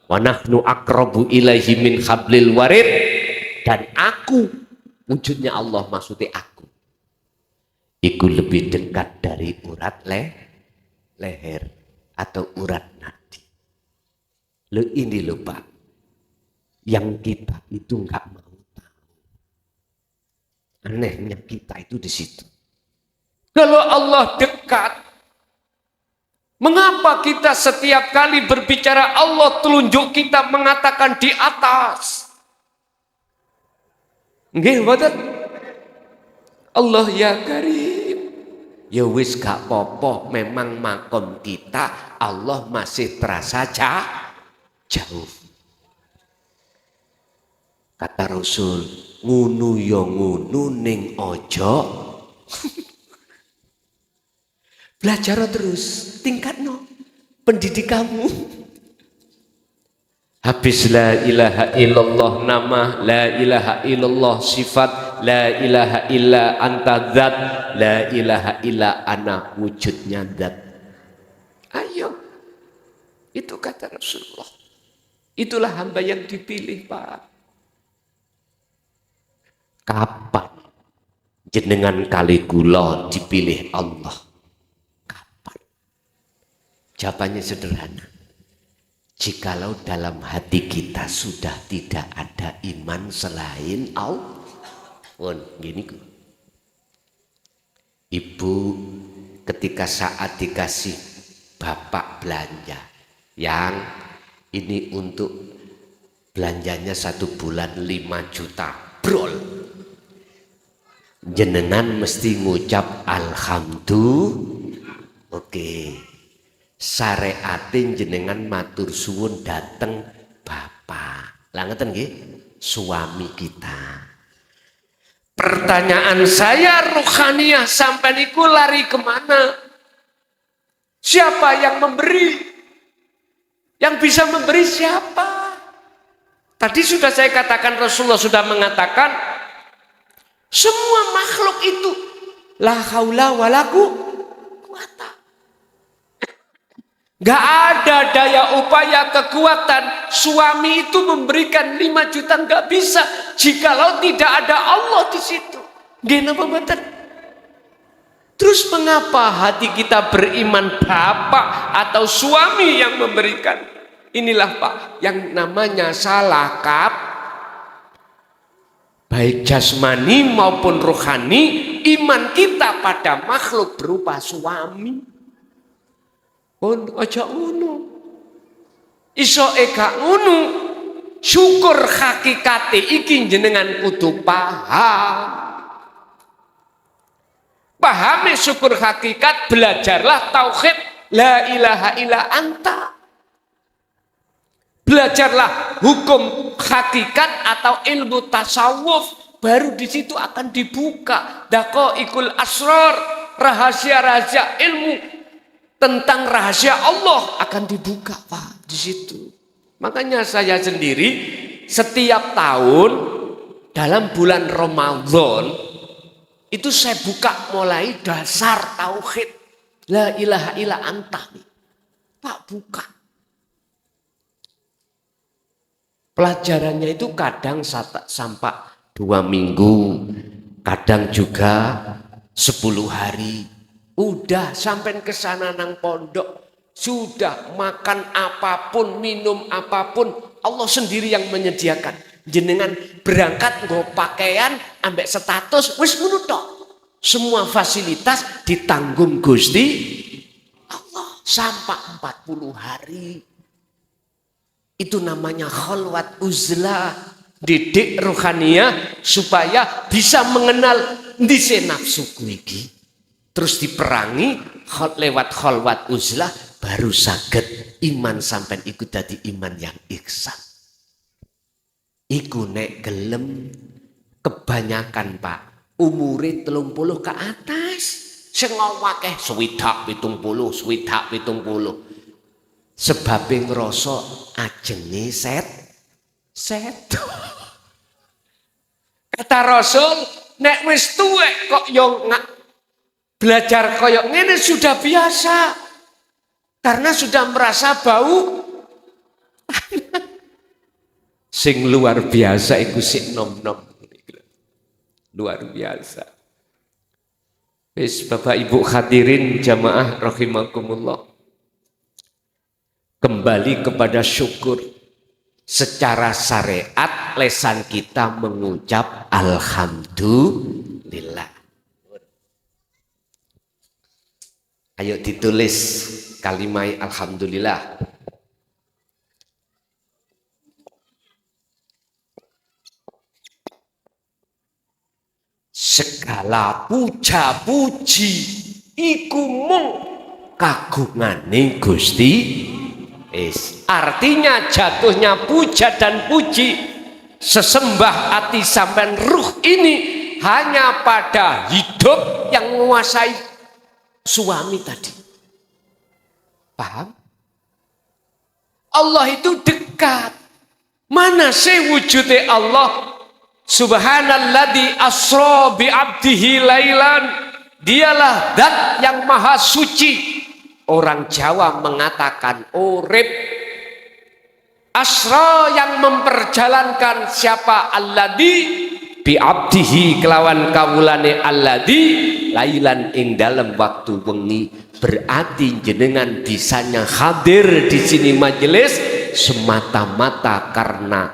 wa nahnu aqrabu ilaihi min hablil warid, dan aku, wujudnya Allah maksudnya aku, iku lebih dekat dari urat leher atau urat nadi. Lo ini loh Pak, yang kita itu nggak mau tahu. Anehnya kita itu di situ. Kalau Allah dekat, mengapa kita setiap kali berbicara Allah telunjuk kita mengatakan di atas? Nggih, mboten? Allah ya Karim. Ya wis gak apa-apa, memang makom kita Allah masih terasa jauh. Kata Rasul, ngunu ya ngunu ning ojo. Belajar terus, tingkatno pendidikanmu. Habis la ilaha illallah nama, la ilaha illallah sifat, la ilaha illa anta zat, la ilaha illa ana wujudnya zat. Ayo, itu kata Rasulullah. Itulah hamba yang dipilih Pak. Kapan jenengan kali kula dipilih Allah? Kapan? Jawabannya sederhana. Jikalau dalam hati kita sudah tidak ada iman selain Allah. Gini kok. Ibu ketika saat dikasih bapak belanja, yang ini untuk belanjanya 1 bulan 5 juta, brol. Jenengan mesti ngucap alhamdulillah. Oke. Syariatin jenengan matur suwun dateng bapak. Lah ngeten nggih, suami kita. Pertanyaan saya, ruhaniyah sampai niku lari kemana? Siapa yang memberi? Yang bisa memberi siapa? Tadi sudah saya katakan, Rasulullah sudah mengatakan, semua makhluk itu la haula wala quwata. Gak ada daya upaya kekuatan suami itu memberikan 5 juta, gak bisa jikalau tidak ada Allah di situ. Gimana betul? Terus mengapa hati kita beriman bapak atau suami yang memberikan? Inilah Pak yang namanya salah baik jasmani maupun rohani, iman kita pada makhluk berupa suami. Pun aja ngono. Iso gak ngono. Syukur hakikate iki jenengan kudu paham. Pahami syukur hakikat, belajarlah tauhid la ilaha illa anta. Belajarlah hukum hakikat atau ilmu tasawuf, baru di situ akan dibuka daqaiqul asrar, rahasia-rahasia ilmu tentang rahasia Allah akan dibuka Pak di situ. Makanya saya sendiri setiap tahun dalam bulan Ramadan itu saya buka mulai dasar tauhid la ilaha illa anta. Pak buka. Pelajarannya itu kadang sampai 2 minggu, kadang juga 10 hari. Udah sampai ke sana nang pondok, sudah makan apapun, minum apapun, Allah sendiri yang menyediakan. Jenengan berangkat nggo pakaian, ambek status, wis ngono tok. Semua fasilitas ditanggung Gusti Allah sampai 40 hari. Itu namanya khalwat uzlah, didik rohaniyah supaya bisa mengenal ndise nafsuku iki. Terus diperangi lewat khalwat uzlah, baru saged iman sampai ikut dadi iman yang ihsan. Iku nek gelem kebanyakan Pak umure 30 ke atas, sing akeh 70 70. Sebabe ngrasa ajenge set. Kata Rasul, nek wis tuwek kok yo belajar koyok ngene sudah biasa. Karena sudah merasa bau. Sing luar biasa iku sik nom-nom. Luar biasa. Wis Bapak Ibu hadirin jamaah rahimakumullah. Kembali kepada syukur. Secara syariat lesan kita mengucap alhamdulillah. Ayo ditulis kalimat alhamdulillah. Segala puja-puji iku mung kagungane Gusti. Artinya jatuhnya puja dan puji, sesembah hati sampai ruh ini hanya pada hidup yang menguasai suami tadi. Paham? Allah itu dekat. Mana sih wujudnya Allah? Subhanalladzi asra bi abdihi lailan. Dialah zat yang maha suci. Orang Jawa mengatakan urip. Asra yang memperjalankan siapa? Alladzi bi abdihi kelawan kawulane alladzi lailan ing dalam waktu wengi. Berarti jenengan bisanya hadir di sini majelis semata-mata karena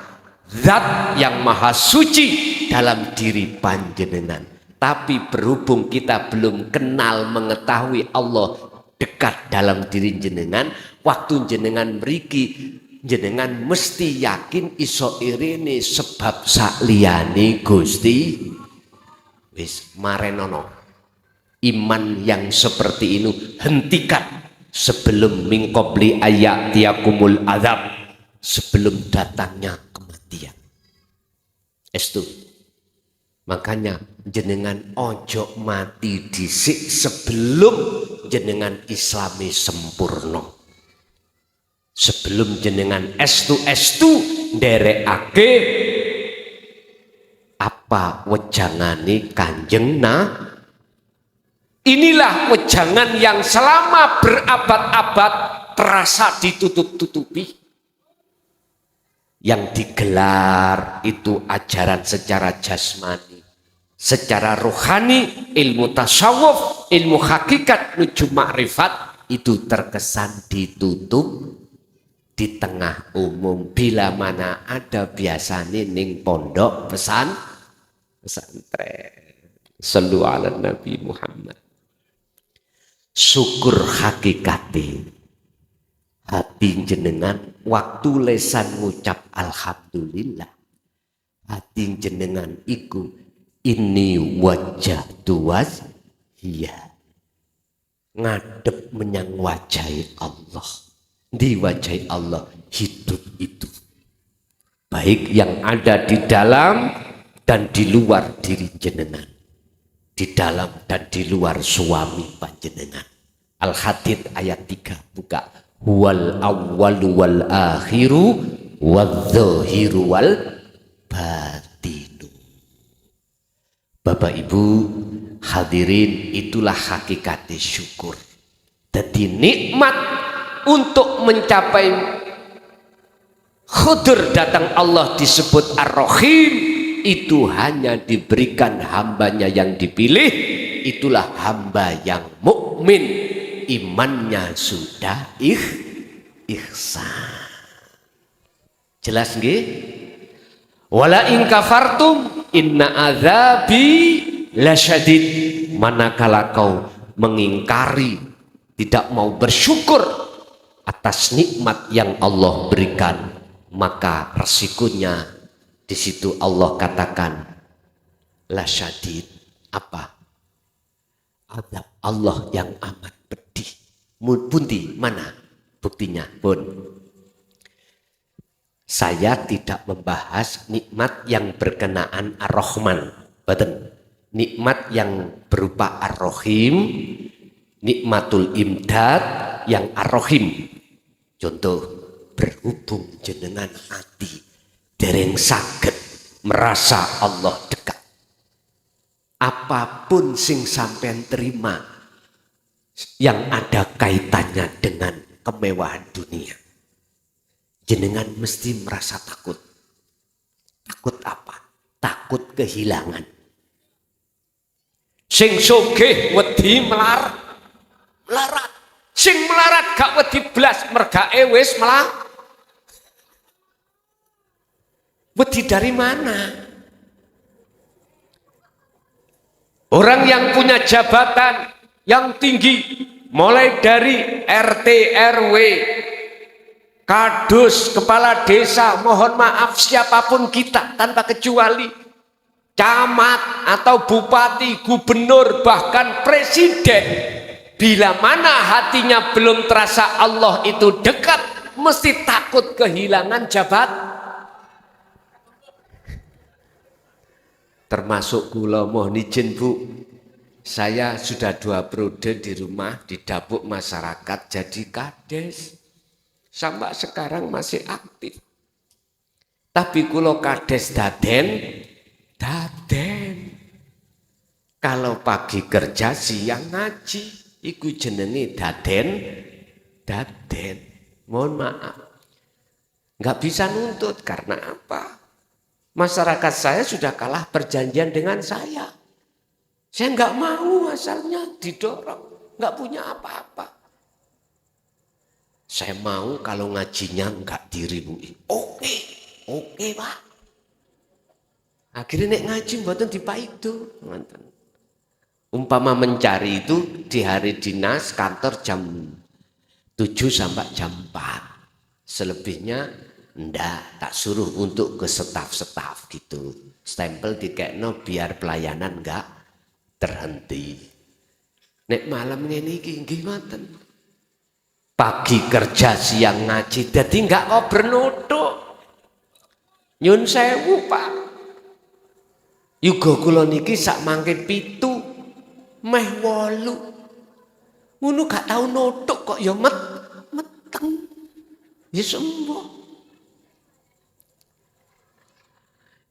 zat yang maha suci dalam diri panjenengan. Tapi berhubung kita belum kenal mengetahui Allah dekat dalam diri jenengan, waktu jenengan mriki jenengan mesti yakin iso irene sebab sakliyane Gusti wis marenono. Iman yang seperti ini hentikan sebelum mingkobli ayat tiakumul azab, sebelum datangnya kematian. Estu. Makanya jenengan ojo mati dhisik sebelum jenengan islami sempurna. Sebelum jenengan estu nderekake apa wejangane Kanjeng Nabi. Inilah wejangan yang selama berabad-abad terasa ditutup-tutupi. Yang digelar itu ajaran secara jasmani, secara rohani, ilmu tasawuf, ilmu hakikat, menuju makrifat itu terkesan ditutup di tengah umum. Bila mana ada biasanya ning pondok pesantren. Sallu ala Nabi Muhammad. Syukur hakikati hati jenengan waktu lesan ngucap alhamdulillah, hati jenengan iku ini wajah tuas iya ngadep menyang wajahi Allah. Di wajahi Allah hidup itu baik yang ada di dalam dan di luar diri jenengan, di dalam dan di luar suami panjenengan. Al-Hadid ayat 3 buka. Huwal awwalu wal akhiru wadzahiru wal batinu. Bapak Ibu hadirin, itulah hakikat syukur. Jadi nikmat untuk mencapai khudur datang Allah disebut Ar-Rahim, itu hanya diberikan hambanya yang dipilih. Itulah hamba yang mukmin, imannya sudah ihsan. Jelas nggih? Wala in kafartum inna azabi lasyadid. Manakala kau mengingkari, tidak mau bersyukur atas nikmat yang Allah berikan, maka resikonya di situ Allah katakan lasyadid. Apa? Azab Allah yang amat pedih. Pundi mana buktinya? Pun saya tidak membahas nikmat yang berkenaan Ar-Rahman, betul. Nikmat yang berupa Ar-Rahim, nikmatul imdad yang Ar-Rahim. Contoh, berhubung jenengan hati dereng saged merasa Allah dekat. Apapun sing sampean terima yang ada kaitannya dengan kemewahan dunia, jenengan mesti merasa takut. Takut apa? Takut kehilangan. Sing sugih wedi melarat. Sing melarat gak wedi blas, mergae wis wedi dari mana? Orang yang punya jabatan yang tinggi, mulai dari RT RW, kadus, kepala desa, mohon maaf siapapun kita tanpa kecuali, camat atau bupati, gubernur, bahkan presiden, bila mana hatinya belum terasa Allah itu dekat, mesti takut kehilangan jabatan. Termasuk kula mohon izin Bu, saya sudah 2 periode di rumah didapuk masyarakat jadi kades, sampai sekarang masih aktif. Tapi kula kades daden. Kalau pagi kerja siang ngaji, iku jenenge daden. Mohon maaf, nggak bisa nuntut karena apa? Masyarakat saya sudah kalah perjanjian dengan saya. Saya nggak mau asalnya didorong, nggak punya apa-apa. Saya mau kalau ngajinya nggak diribui. Oke Pak. Akhirnya nek ngaji mboten dipaido. Umpama mencari itu di hari dinas kantor jam 7 sampai jam 4. Selebihnya ndak, tak suruh untuk ke staf-staf gitu. Stempel dikekno biar pelayanan enggak terhenti. Nek malam ngene iki nggih ngoten. Pagi kerja siang ngaji dadi enggak kok bernutuk. Nyun sewu Pak. Yuga kula niki sak mangke 7 meh 8. Ngono gak tau nutuk kok ya meteng. Ya sembuh.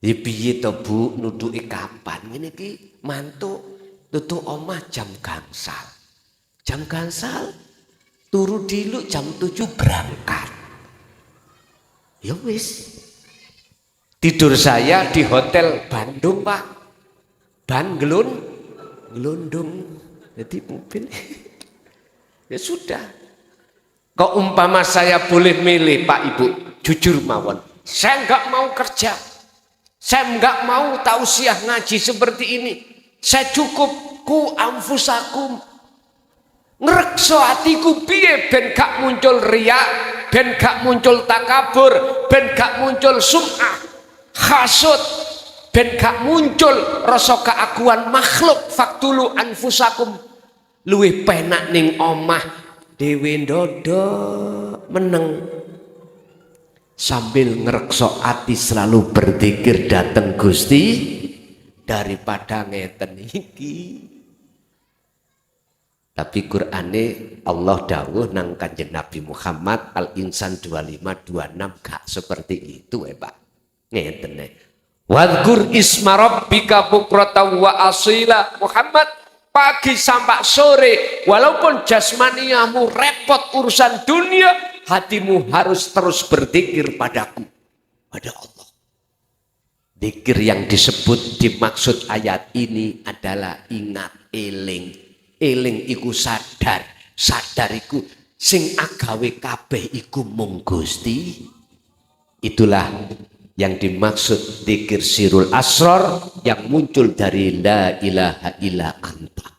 Ya piye to Bu, nutuke kapan? Ngene iki mantuk tutuk omah jam gangsal. Jam gangsal turu diluk jam 7 berangkat. Ya wis. Tidur saya di hotel Bandung, Pak. Gelundung. Jadi mobil. Ya sudah. Kok umpama saya boleh milih Pak Ibu, jujur mawon. Saya enggak mau kerja. Saya enggak mau tausiah ngaji seperti ini. Saya cukup ku anfusakum. Ngrekso atiku piye ben gak muncul riya, ben gak muncul takabur, ben gak muncul sum'ah, hasud, ben gak muncul rasa keakuan makhluk. Faktulu anfusakum. Luwih penak ning omah dewe ndodo meneng sambil ngerekso ati selalu berzikir dateng Gusti daripada ngeten iki. Tapi Qur'ane Allah dawuh nang Kanjeng Nabi Muhammad Al-Insan 2526 gak seperti itu Pak. Ngeten Wadhkur isma rabbika bukratan wa asila. Muhammad, pagi sampai sore, walaupun jasmaniamu repot urusan dunia, hatimu harus terus berzikir padaku, pada Allah. Zikir yang disebut dimaksud ayat ini adalah ingat, eling. Eling iku sadar, sadar iku sing agawe kabeh iku mung Gusti. Itulah yang dimaksud zikir sirul asrar yang muncul dari la ilaha illa anta.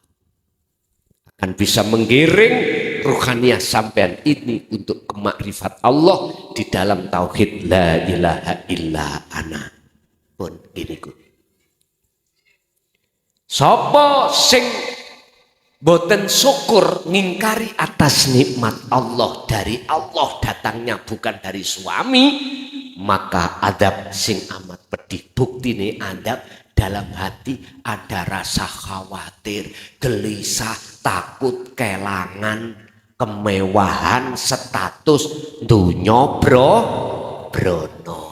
Akan bisa menggiring ruhaniyah sampean ini untuk kemakrifat Allah di dalam tauhid la ilaha illa ana. Pun gini ku. Sapa sing boten syukur ngingkari atas nikmat Allah, dari Allah datangnya bukan dari suami, maka adab sing amat pedih. Buktine adab dalam hati ada rasa khawatir, gelisah, takut, kelangan, kemewahan, status dunya brono.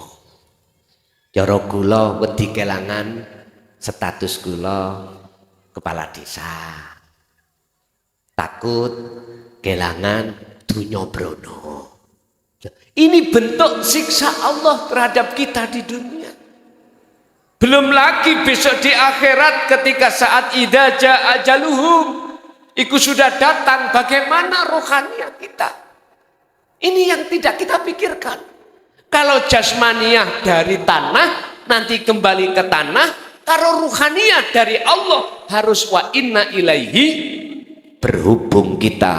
Cara kula wedi kelangan status kula kepala desa. Takut kelangan dunya brono. Ini bentuk siksa Allah terhadap kita di dunia. Belum lagi besok di akhirat ketika saat idza jaa ajaluhum itu sudah datang, bagaimana rohaniah kita. Ini yang tidak kita pikirkan. Kalau jasmaniah dari tanah nanti kembali ke tanah, kalau ruhaniah dari Allah harus wa inna ilaihi. Berhubung kita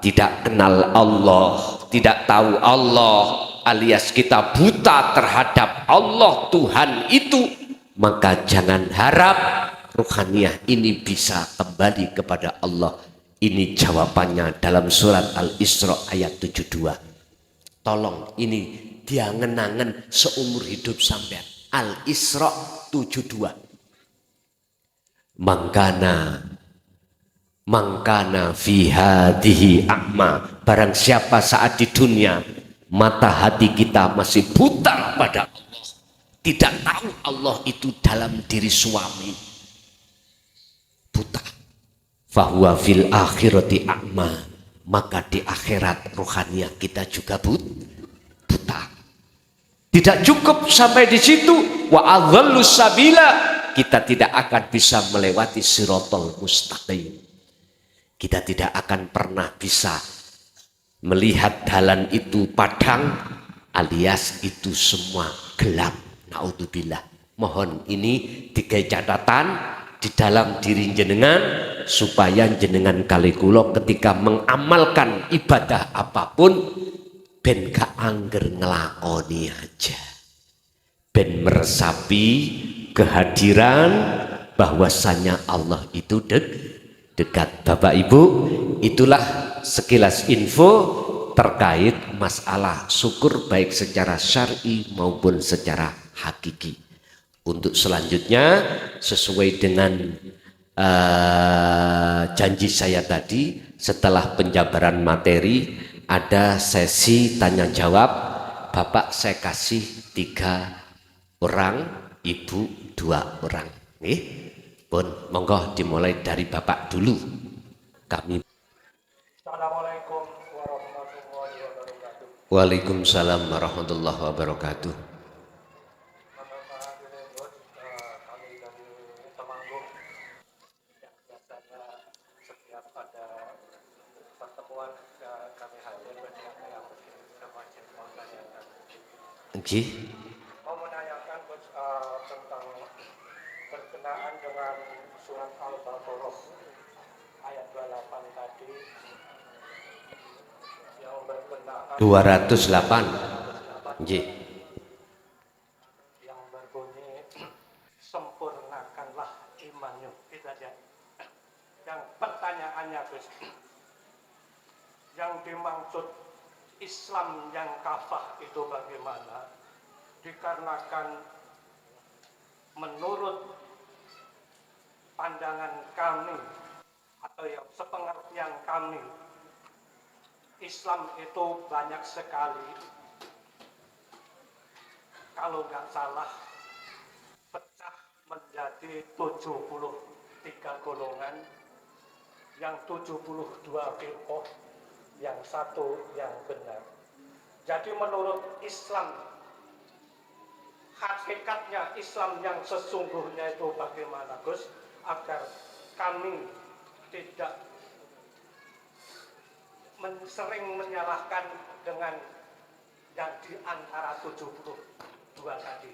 tidak kenal Allah, tidak tahu Allah, alias kita buta terhadap Allah Tuhan itu, maka jangan harap ruhaniah ini bisa kembali kepada Allah. Ini jawabannya dalam surat Al-Isra ayat 72. Tolong ini dia ngenangen seumur hidup sampean. Al-Isra 72. Mangkana fi hadhihi a'ma. Barang siapa saat di dunia mata hati kita masih buta pada Allah, tidak tahu Allah itu dalam diri suami, buta. Fahuwa fil akhirati a'ma. Maka di akhirat rohaniah kita juga buta. Tidak cukup sampai di situ, wa adhallu sabila, kita tidak akan bisa melewati siratal mustaqim. Kita tidak akan pernah bisa melihat jalan itu padang alias itu semua gelap. Naudzubillah. Mohon ini 3 catatan di dalam diri jenengan supaya jenengan kali kula ketika mengamalkan ibadah apapun ben gak angger ngelakoni aja, ben meresapi kehadiran bahwasanya Allah itu dekat. Bapak Ibu, itulah sekilas info terkait masalah syukur baik secara syar'i maupun secara hakiki. Untuk selanjutnya sesuai dengan janji saya tadi, setelah penjabaran materi ada sesi tanya jawab. Bapak saya kasih 3 orang, Ibu 2 orang. Nih, pun monggo dimulai dari Bapak dulu. Kami. Assalamualaikum warahmatullahi wabarakatuh. Waalaikumsalam warahmatullahi wabarakatuh. Kami dari Temanggung yang biasanya setiap ada pertemuan kami hadir berdialog yang berwajib menanyakan. Nggih. Mau menanyakan tentang berkenaan dengan surat Al-Baqarah ayat 28 tadi yang berkenaan 208. Nggih. yang berbunyi sempurnakanlah imanmu. Itu aja. Yang pertanyaannya Gus, yang dimaksud Islam yang kafah itu bagaimana? Dikarenakan menurut pandangan kami atau yang sepengertian kami, Islam itu banyak sekali, kalau nggak salah pecah menjadi 73 golongan, yang 72 firqah, yang 1 yang benar. Jadi menurut Islam, hakikatnya Islam yang sesungguhnya itu bagaimana Gus, agar kami tidak sering menyalahkan dengan yang di antara 72 tadi.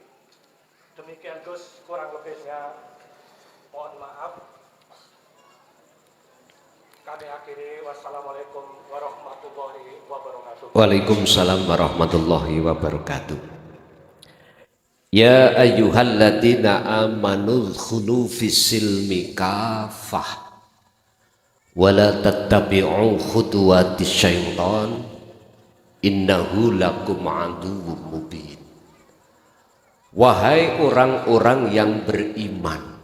Demikian Gus, kurang lebihnya mohon maaf. Kami akhiri, wassalamualaikum warahmatullahi wabarakatuh. Waalaikumsalam warahmatullahi wabarakatuh. Ya ayyuhalladzina amanu dhkhulu fis-silmi kafah wa la tattabi'u khutuwatis syaitan innahu lakum aduwwum mubin. Wahai orang-orang yang beriman,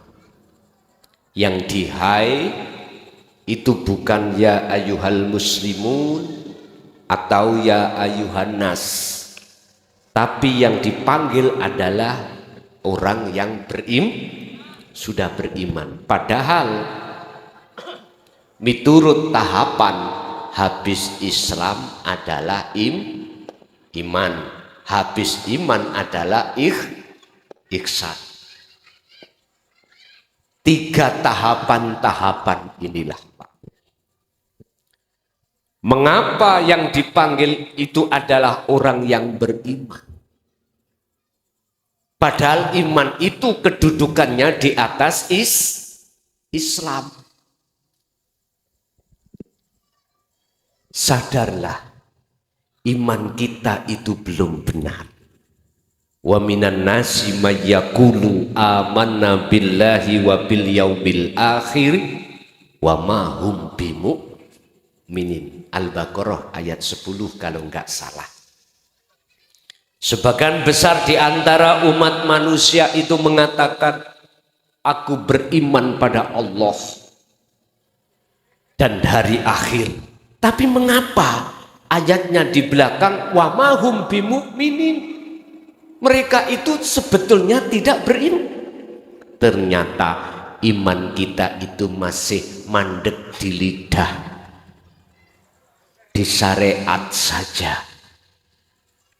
yang dihai itu bukan ya ayyuhal muslimun atau ya ayyuhan nas, tapi yang dipanggil adalah orang yang sudah beriman. Padahal miturut tahapan habis Islam adalah iman, habis iman adalah ihsan. 3 tahapan-tahapan inilah Pak. Mengapa yang dipanggil itu adalah orang yang beriman? Padahal iman itu kedudukannya di atas Islam. Sadarlah, iman kita itu belum benar. Wa minan nasi may yaqulu amanna billahi wa bil yaumil akhir wa ma hum bimu'minin. Al-Baqarah ayat 10 kalau enggak salah. Sebagian besar di antara umat manusia itu mengatakan aku beriman pada Allah dan hari akhir. Tapi mengapa ayatnya di belakang wa ma hum bimu'minin? Mereka itu sebetulnya tidak beriman. Ternyata iman kita itu masih mandek di lidah, di syariat saja,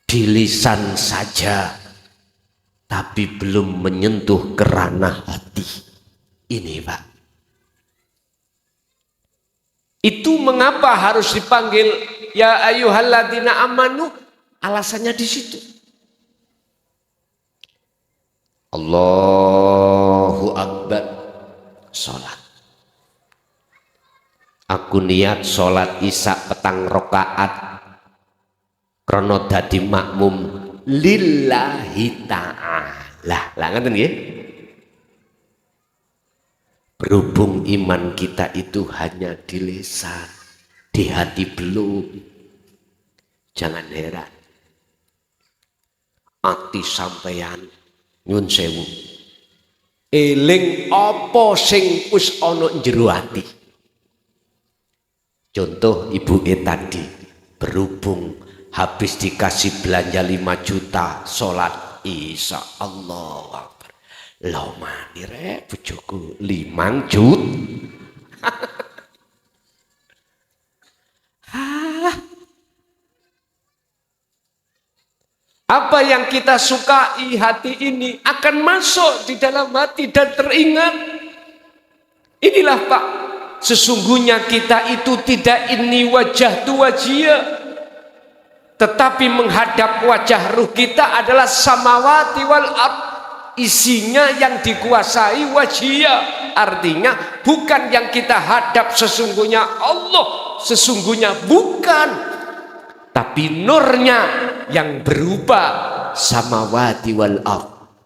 di lisan saja, tapi belum menyentuh kerana hati. Ini Pak. Itu mengapa harus dipanggil ya ayyuhalladzina amanu? Alasannya di situ. Allahu Akbar, sholat. Aku niat sholat isya petang rokaat krono dadi makmum lillahi ta'ala. Lah ngoten nggih. Berhubung iman kita itu hanya di lisan, di hati belum. Jangan heran. Ati sampeyan nyun sewu. Eling apa sing wis ana jero ati. Contoh ibu tadi, berhubung habis dikasih belanja 5 juta, sholat isya, Allah Akbar. Lo mani rek bojoku 5 juta. Apa yang kita sukai hati ini akan masuk di dalam hati dan teringat. Inilah Pak. Sesungguhnya kita itu tidak ini wajah tu wajia, tetapi menghadap wajah ruh kita adalah samawati wal ard. Isinya yang dikuasai wajia, artinya bukan yang kita hadap sesungguhnya Allah, sesungguhnya bukan, tapi nurnya yang berupa samawati wal ard.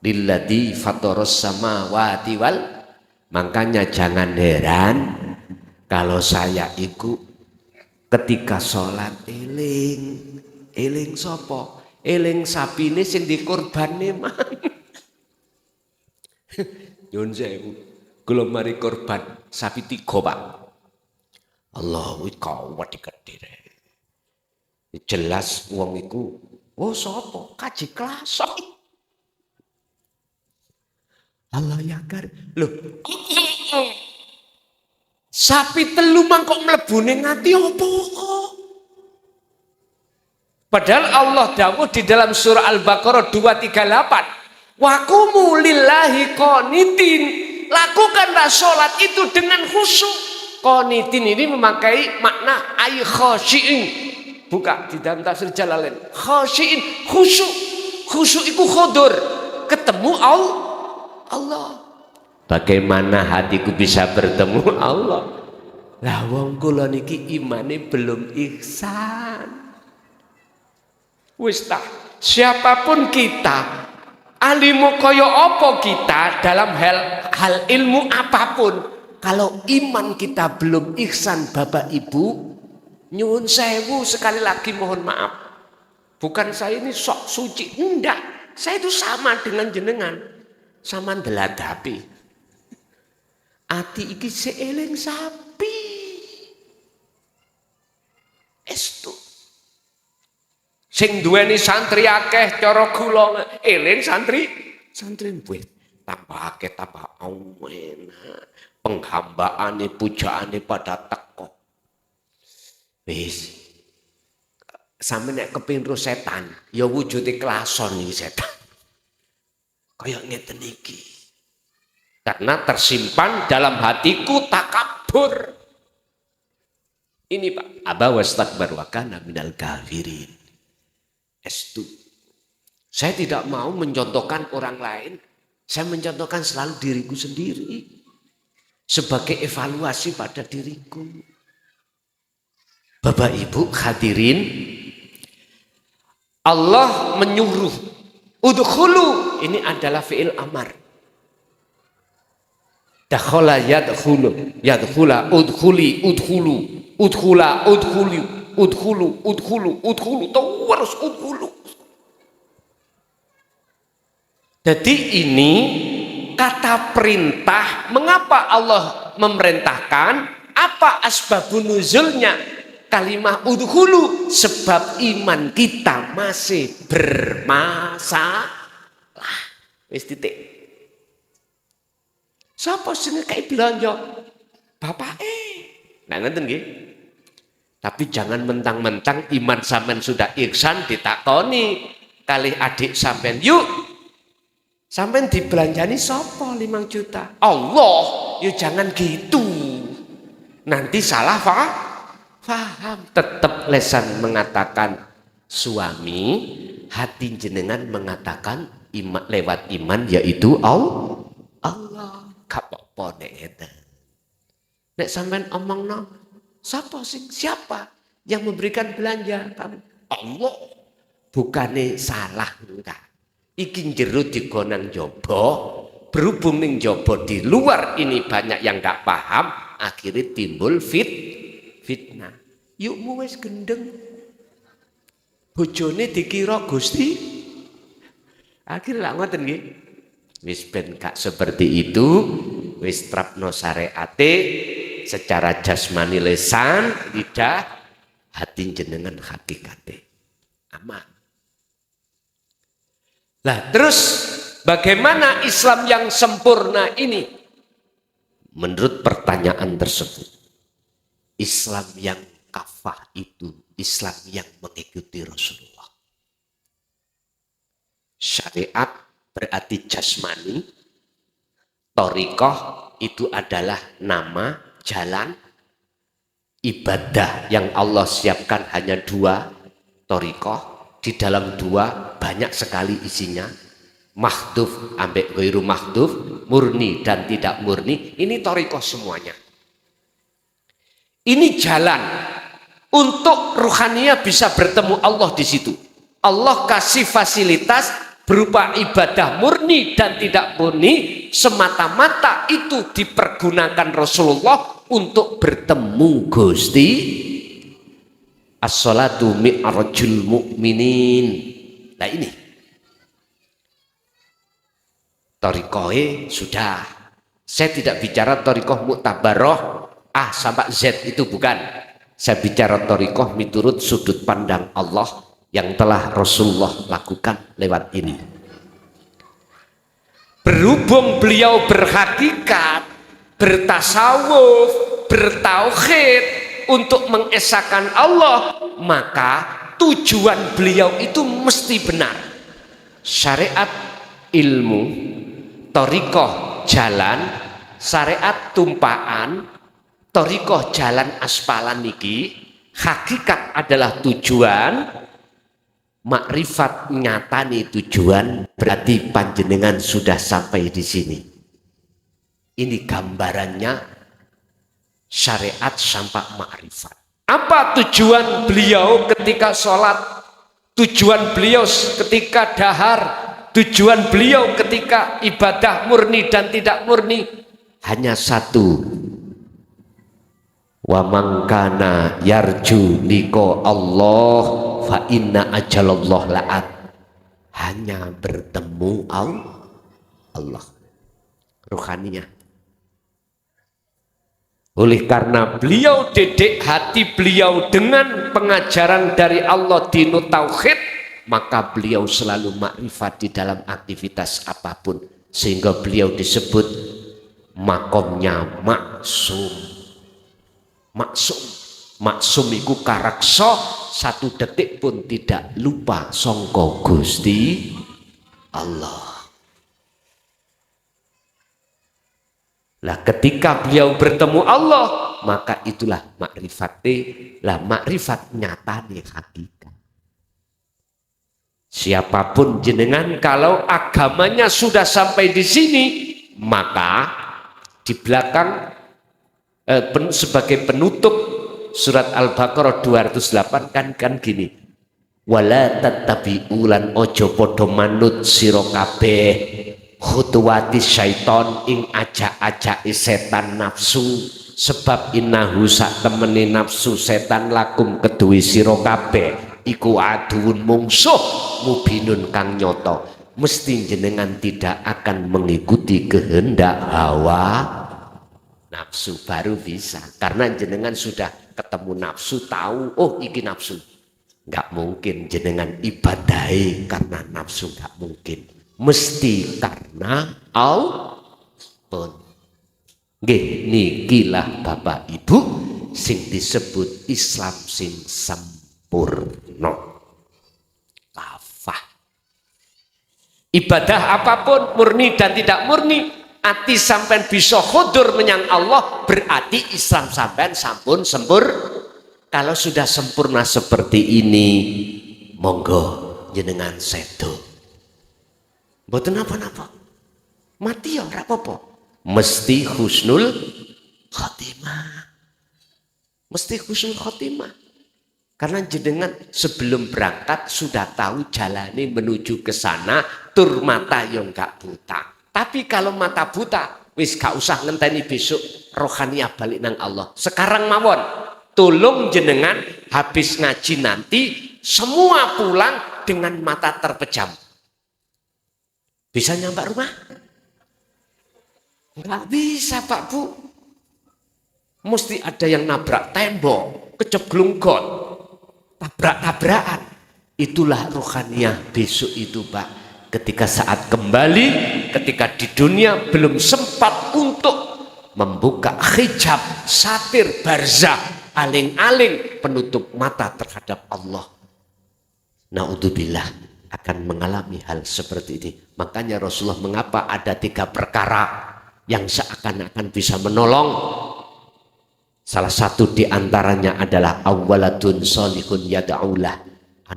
Lilladzi fataras samawati wal. Makanya jangan heran kalau saya ikut ketika sholat eling sopo, eling sapine sing dikorbane man. Nyun sewu, kula mari korban sapi 3 Pak. Allah wis kawat dikedhire. Jelas wong iku, oh sopo? Kaji Klasok. Allah ya kar, loh, sapi telu mangkok mlebune ngati opo? Padahal Allah dawuh di dalam surah Al-Baqarah 238, waqumu lillahi qanitin, lakukanlah sholat itu dengan khusyuk. Qanitin ini memakai makna ay khasyi'in. Buka di dalam tafsir Jalalain, khasyi'in, khusyuk. Khusyuk itu khudur, ketemu Allah. Bagaimana hatiku bisa bertemu Allah? Lah wong kula niki imane belum ihsan. Wis ta, siapapun kita, alimu kaya apa kita dalam hal ilmu apapun, kalau iman kita belum ihsan Bapak Ibu, nyuwun sewu sekali lagi mohon maaf. Bukan saya ini sok suci, enggak. Saya itu sama dengan jenengan. Sama ndeladapi ati iki seeling sapi estu sing duweni santri akeh cara kula eling santri mbuh tambah akeh tambah enak penghambaane pujaane pada teko wis sampe nek kepengin ro setan ya wujude klason iki setan kayak ngeten iki. Karena tersimpan dalam hatiku takabur. Ini Pak, aba wastakbar wa kana minal kafirin. Estu. Saya tidak mau mencontohkan orang lain, saya mencontohkan selalu diriku sendiri sebagai evaluasi pada diriku. Bapak Ibu hadirin, Allah menyuruh udkhulu, ini adalah fi'il amar. Dakhala yadkhulu, yadkhula, udkhuli, udkhulu, udkhula, udkhulu, udkhulu, udkhulu, udkhulu, terus udkhulu. Jadi ini kata perintah. Mengapa Allah memerintahkan? Apa asbabun nuzulnya? Kalimah udhulu, sebab iman kita masih bermasalah. Wis titik. Sapa sing ngekei belanja? Bapake. Nah ngenten nggih. Tapi jangan mentang-mentang iman sampean sudah ihsan ditakoni. kali adik sampean, yuk sampean dibelanjani sopo 5 juta? Allah. Yuk jangan gitu, nanti salah faham. Tetap lesan mengatakan suami, hati jenengan mengatakan lewat iman, yaitu Allah. Kapok nek nek sampean omongno siapa yang memberikan belanja kamu? Allah. Bukane salah enggak, iki jero digonang jobo, berhubung ning jobo di luar ini banyak yang enggak paham, akhirnya timbul fitnah. Yukmu wis gendeng, bojone dikira Gusti, akhirnya ngoten nggih. Wis ben gak seperti itu, wis trapno syariate secara jasmani lesan, lidah, hati jenengan hakikate aman. Lah terus bagaimana Islam yang sempurna ini? Menurut pertanyaan tersebut, Islam yang kafah itu Islam yang mengikuti Rasulullah. Syariat berarti jasmani, thariqah itu adalah nama, jalan, ibadah yang Allah siapkan hanya 2, thariqah. Di dalam 2 banyak sekali isinya, mahdhuf ambek ghairu mahdhuf, murni dan tidak murni. Ini thariqah semuanya. Ini jalan untuk ruhaniyah bisa bertemu Allah di situ. Allah kasih fasilitas berupa ibadah murni dan tidak murni, semata-mata itu dipergunakan Rasulullah untuk bertemu Gusti. As-salatu mi'rajul mu'minin. Nah ini thariqah sudah. Saya tidak bicara thariqah mu'tabaroh A sampai Z, itu bukan. Saya bicara thariqah miturut sudut pandang Allah yang telah Rasulullah lakukan lewat ini. Berhubung beliau berhakikat, bertasawuf, bertauhid untuk mengesahkan Allah, maka tujuan beliau itu mesti benar. Syariat ilmu, thariqah jalan, syariat tumpaan, thariqah jalan aspalan niki, hakikat adalah tujuan, makrifat nyatani tujuan, berarti panjenengan sudah sampai di sini. Ini gambarannya syariat sampai makrifat. Apa tujuan beliau ketika sholat? Tujuan beliau ketika dahar? Tujuan beliau ketika ibadah murni dan tidak murni? Hanya satu. Wa man kana yarju liqa Allah fa inna ajalallah la'at. Hanya bertemu Allah. Ruhaniyah. Oleh karena beliau didik hati beliau dengan pengajaran dari Allah dinu tauhid, maka beliau selalu makrifat di dalam aktivitas apapun, sehingga beliau disebut makomnya maksum. Maksum iku karaksa 1 detik pun tidak lupa sangka Gusti Allah. Lah ketika beliau bertemu Allah, maka itulah makrifate, lah makrifat nyatane hakikat. Siapapun jenengan kalau agamanya sudah sampai di sini, maka di belakang sebagai penutup surat Al-Baqarah 208 kan gini. Wala tattabi'ulan ojo podo manut sira kabeh khutuwati syaiton ing ajak-ajaki setan nafsu, sebab innahu sak temene nafsu setan lakum kedue sira kabeh iku aduun mungsuh mubinun kang nyoto. Mesti jenengan tidak akan mengikuti kehendak hawa nafsu, baru bisa. Karena jenengan sudah ketemu nafsu, tahu oh iki nafsu. Nggak mungkin jenengan ibadahi karena nafsu, nggak mungkin. Mesti karena Allah pun. Nggih nikilah Bapak Ibu sing disebut Islam sing sempurna. Kafah. Ibadah apapun, murni dan tidak murni, ati sampean bisa khudur menyang Allah, berarti Islam sampean sampun Kalau sudah sempurna seperti ini, monggo jenengan sedo. Mboten napa-napa. Mati ya ora apa-apa. Mesti husnul khotimah. Mesti husnul khotimah. Karena jenengan sebelum berangkat sudah tahu jalannya menuju ke sana, tur mata yang gak buta. Tapi kalau mata buta, wis gak usah ngenteni besok rohaniah balik nang Allah. Sekarang mawon, tolong jenengan habis ngaji nanti semua pulang dengan mata terpejam. Bisa nyampe rumah? Enggak bisa Pak Bu. Mesti ada yang nabrak tembok, keceblung got, tabrak-tabrakan. Itulah rohaniah besok itu Pak. Ketika saat kembali, ketika di dunia belum sempat untuk membuka hijab, satir, barzah, aling-aling penutup mata terhadap Allah. Naudzubillah akan mengalami hal seperti ini. Makanya Rasulullah mengapa ada 3 perkara yang seakan-akan bisa menolong. Salah satu diantaranya adalah awaladun solihun yada'ulah,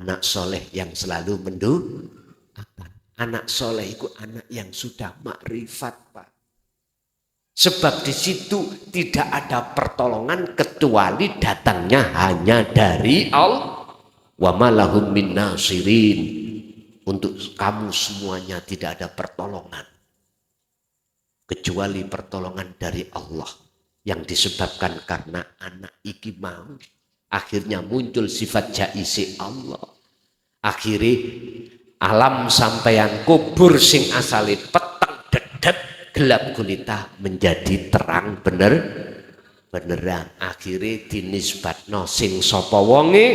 anak soleh yang selalu mendoakan. Anak soleh itu anak yang sudah makrifat Pak. Sebab di situ tidak ada pertolongan kecuali datangnya hanya dari Allah. Wa ma lahum min nasirin. Untuk kamu semuanya tidak ada pertolongan kecuali pertolongan dari Allah, yang disebabkan karena anak iki mau. Akhirnya muncul sifat jaisi Allah. Akhirnya alam sampeyan kubur sing asali peteng dedet gelap gulita menjadi terang beneran. Akhirnya dinisbatno sing sapa wonge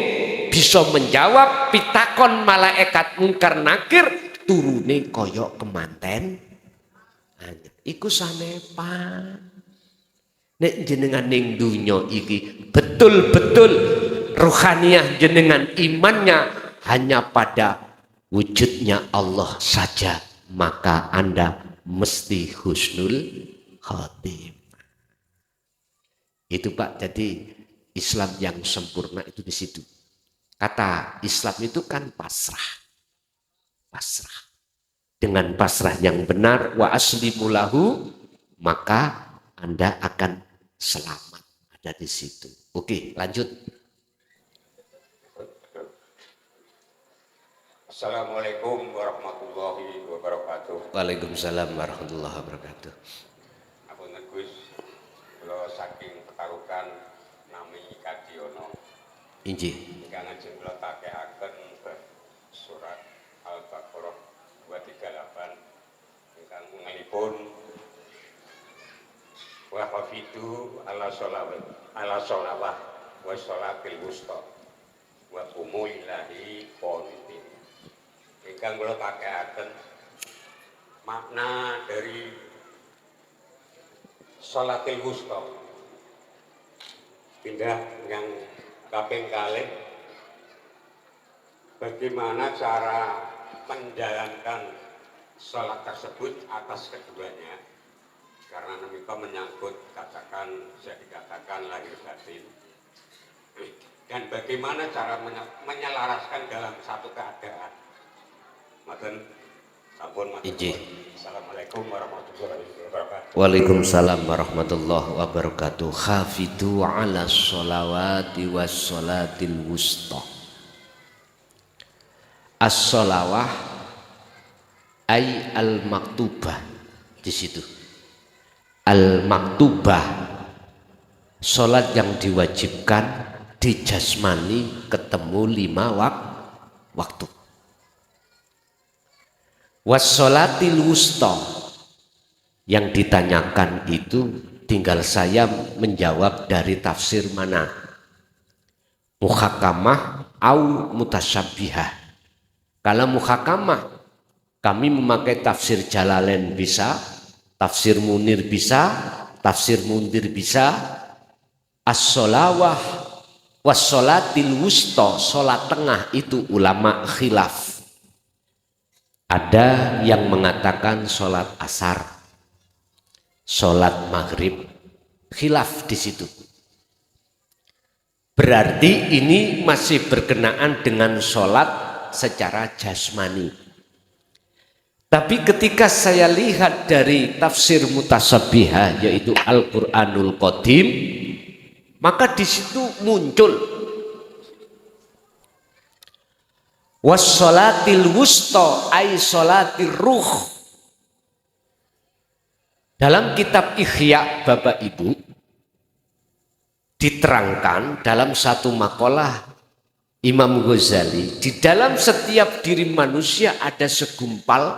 bisa menjawab pitakon malaikat mungkar nakir turune kaya kemanten. Iku sanepan. Nek jenengan ning dunya iki betul-betul rohaniah jenengan imannya hanya pada wujudnya Allah saja, maka Anda mesti husnul khotimah. Itu Pak, jadi Islam yang sempurna itu di situ. Kata Islam itu kan pasrah. Pasrah. Dengan pasrah yang benar, wa aslimu lahu, maka Anda akan selamat. Ada di situ. Oke, lanjut. Assalamualaikum warahmatullahi wabarakatuh. Waalaikumsalam warahmatullahi wabarakatuh. Apunten Gus, kula saking Petarukan nami Kadiono. Injih. Ingkang ajeng kula takehaken surat Al-Baqarah 238 ingkang ngalipun wa hafidu ala sholawat wa sholatil wusta wa qumu lillahi qanitin. Ingkang kula takehaken makna dari sholatil wusta. Pindah yang kaping kalih, bagaimana cara menjalankan sholat tersebut atas keduanya, karena namika menyangkut katakan bisa dikatakan lahir batin, dan bagaimana cara menyelaraskan dalam satu keadaan. Maten sampun matur. Assalamualaikum warahmatullahi wabarakatuh. Waalaikumsalam warahmatullahi wabarakatuh. Hafidu ala sholawati was sholatil wusta. As-sholawah ay al-maktubah, di situ. Al-maktubah, sholat yang diwajibkan di jasmani ketemu 5 waktu. Was-sholatil wusta, yang ditanyakan itu tinggal saya menjawab dari tafsir mana, muhakamah au mutasyabihah. Kalau muhakamah kami memakai tafsir Jalalain bisa, tafsir Munir bisa, tafsir Mundir bisa. As-sholawah was-sholatil wusta, sholat tengah itu ulama khilaf. Ada yang mengatakan sholat asar, sholat maghrib, khilaf di situ. Berarti ini masih berkenaan dengan sholat secara jasmani. Tapi ketika saya lihat dari tafsir Mutasabihah, yaitu Al-Quranul Qadim, maka di situ muncul wassolatil wusta ay sholatir ruh. Dalam kitab Ihya, Bapak Ibu, diterangkan dalam satu makalah Imam Ghazali, di dalam setiap diri manusia ada segumpal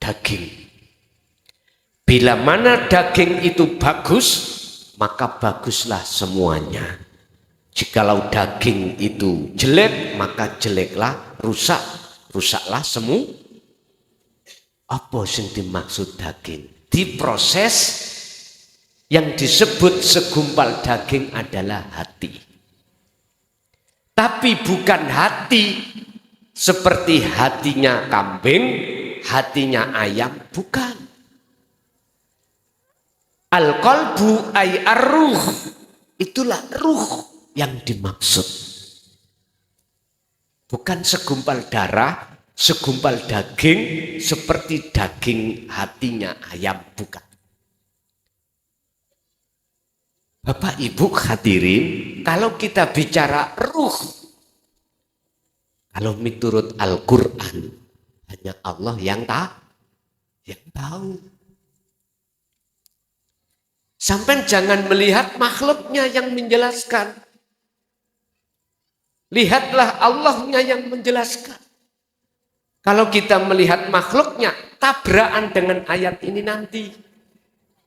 daging. Bila mana daging itu bagus, maka baguslah semuanya. Jikalau daging itu jelek, maka jeleklah, rusaklah semua. Apa yang dimaksud daging? Diproses. Yang disebut segumpal daging adalah hati. Tapi bukan hati seperti hatinya kambing, hatinya ayam, bukan. Al-qalbu ay ar-ruh, itulah ruh yang dimaksud. Bukan segumpal darah, segumpal daging seperti daging hatinya ayam, bukan. Bapak Ibu hadirin, kalau kita bicara ruh, kalau menurut Al-Quran, hanya Allah yang tahu. Sampai jangan melihat makhluknya yang menjelaskan. Lihatlah Allahnya yang menjelaskan. Kalau kita melihat makhluknya, tabrakan dengan ayat ini nanti.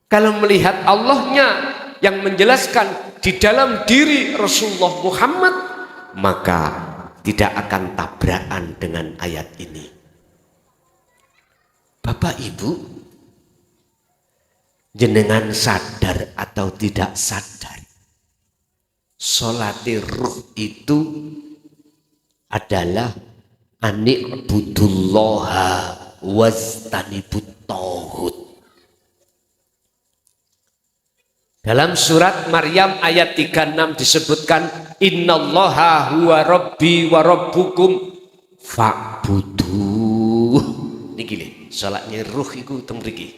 Kalau melihat Allahnya yang menjelaskan di dalam diri Rasulullah Muhammad, maka tidak akan tabrakan dengan ayat ini. Bapak Ibu, jenengan sadar atau tidak sadar, sholatir ruh itu adalah ani'budullaha waztanibut tauhid. Dalam surat Maryam ayat 36 disebutkan innallaha huwa rabbi wa rabbukum fa'buduh. Niki lho, salatnya ruh iku teng mriki.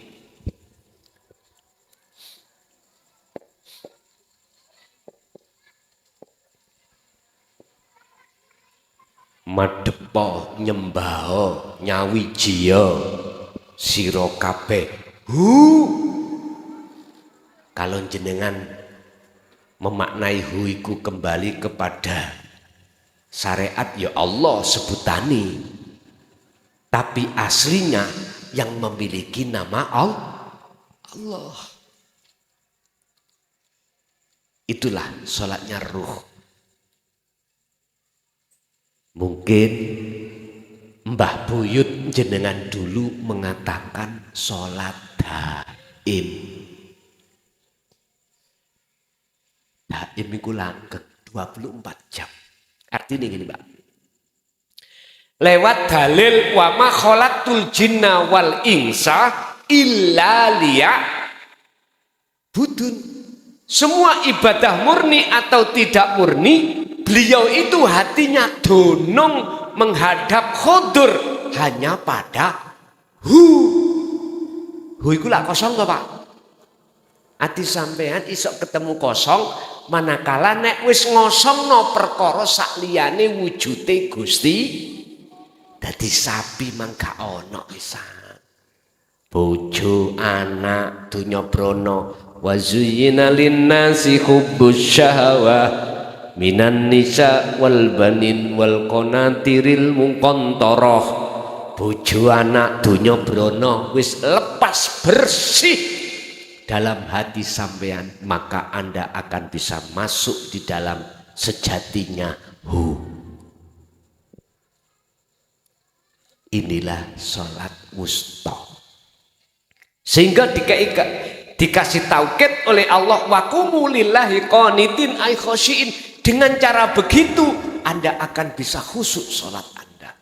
Madepo nyembah nyawijiya sira kabeh. Kalau jenengan memaknai huiku kembali kepada syariat, ya Allah sebutani. Tapi aslinya yang memiliki nama Allah. Itulah sholatnya ruh. Mungkin Mbah Buyut jenengan dulu mengatakan sholat daim. Daim itu langgeng 24 jam. Artinya gini Pak. Lewat dalil wa ma khalaqtul jinna wal insa illa liya'budun. Semua ibadah murni atau tidak murni, beliau itu hatinya donong menghadap khodur hanya pada hu itu lah kosong kok Pak. Hati sampean isok ketemu kosong, manakala nek wis ngosongno perkara sak liyane wujute Gusti. Dadi sapi mangka ana pisan. Bojo, anak, donya brana, wa zuyyina linnasi hubbus syahawah minan nisa wal banin wal qanatiril muqantarah. Bojo, anak, donya brana wis lepas bersih dalam hati sampean, maka Anda akan bisa masuk di dalam sejatinya hu. Inilah sholat wusta. Sehingga dikasih taukid oleh Allah wa qumu lillahi qanitin ay khosyiin. Dengan cara begitu Anda akan bisa khusyuk sholat Anda.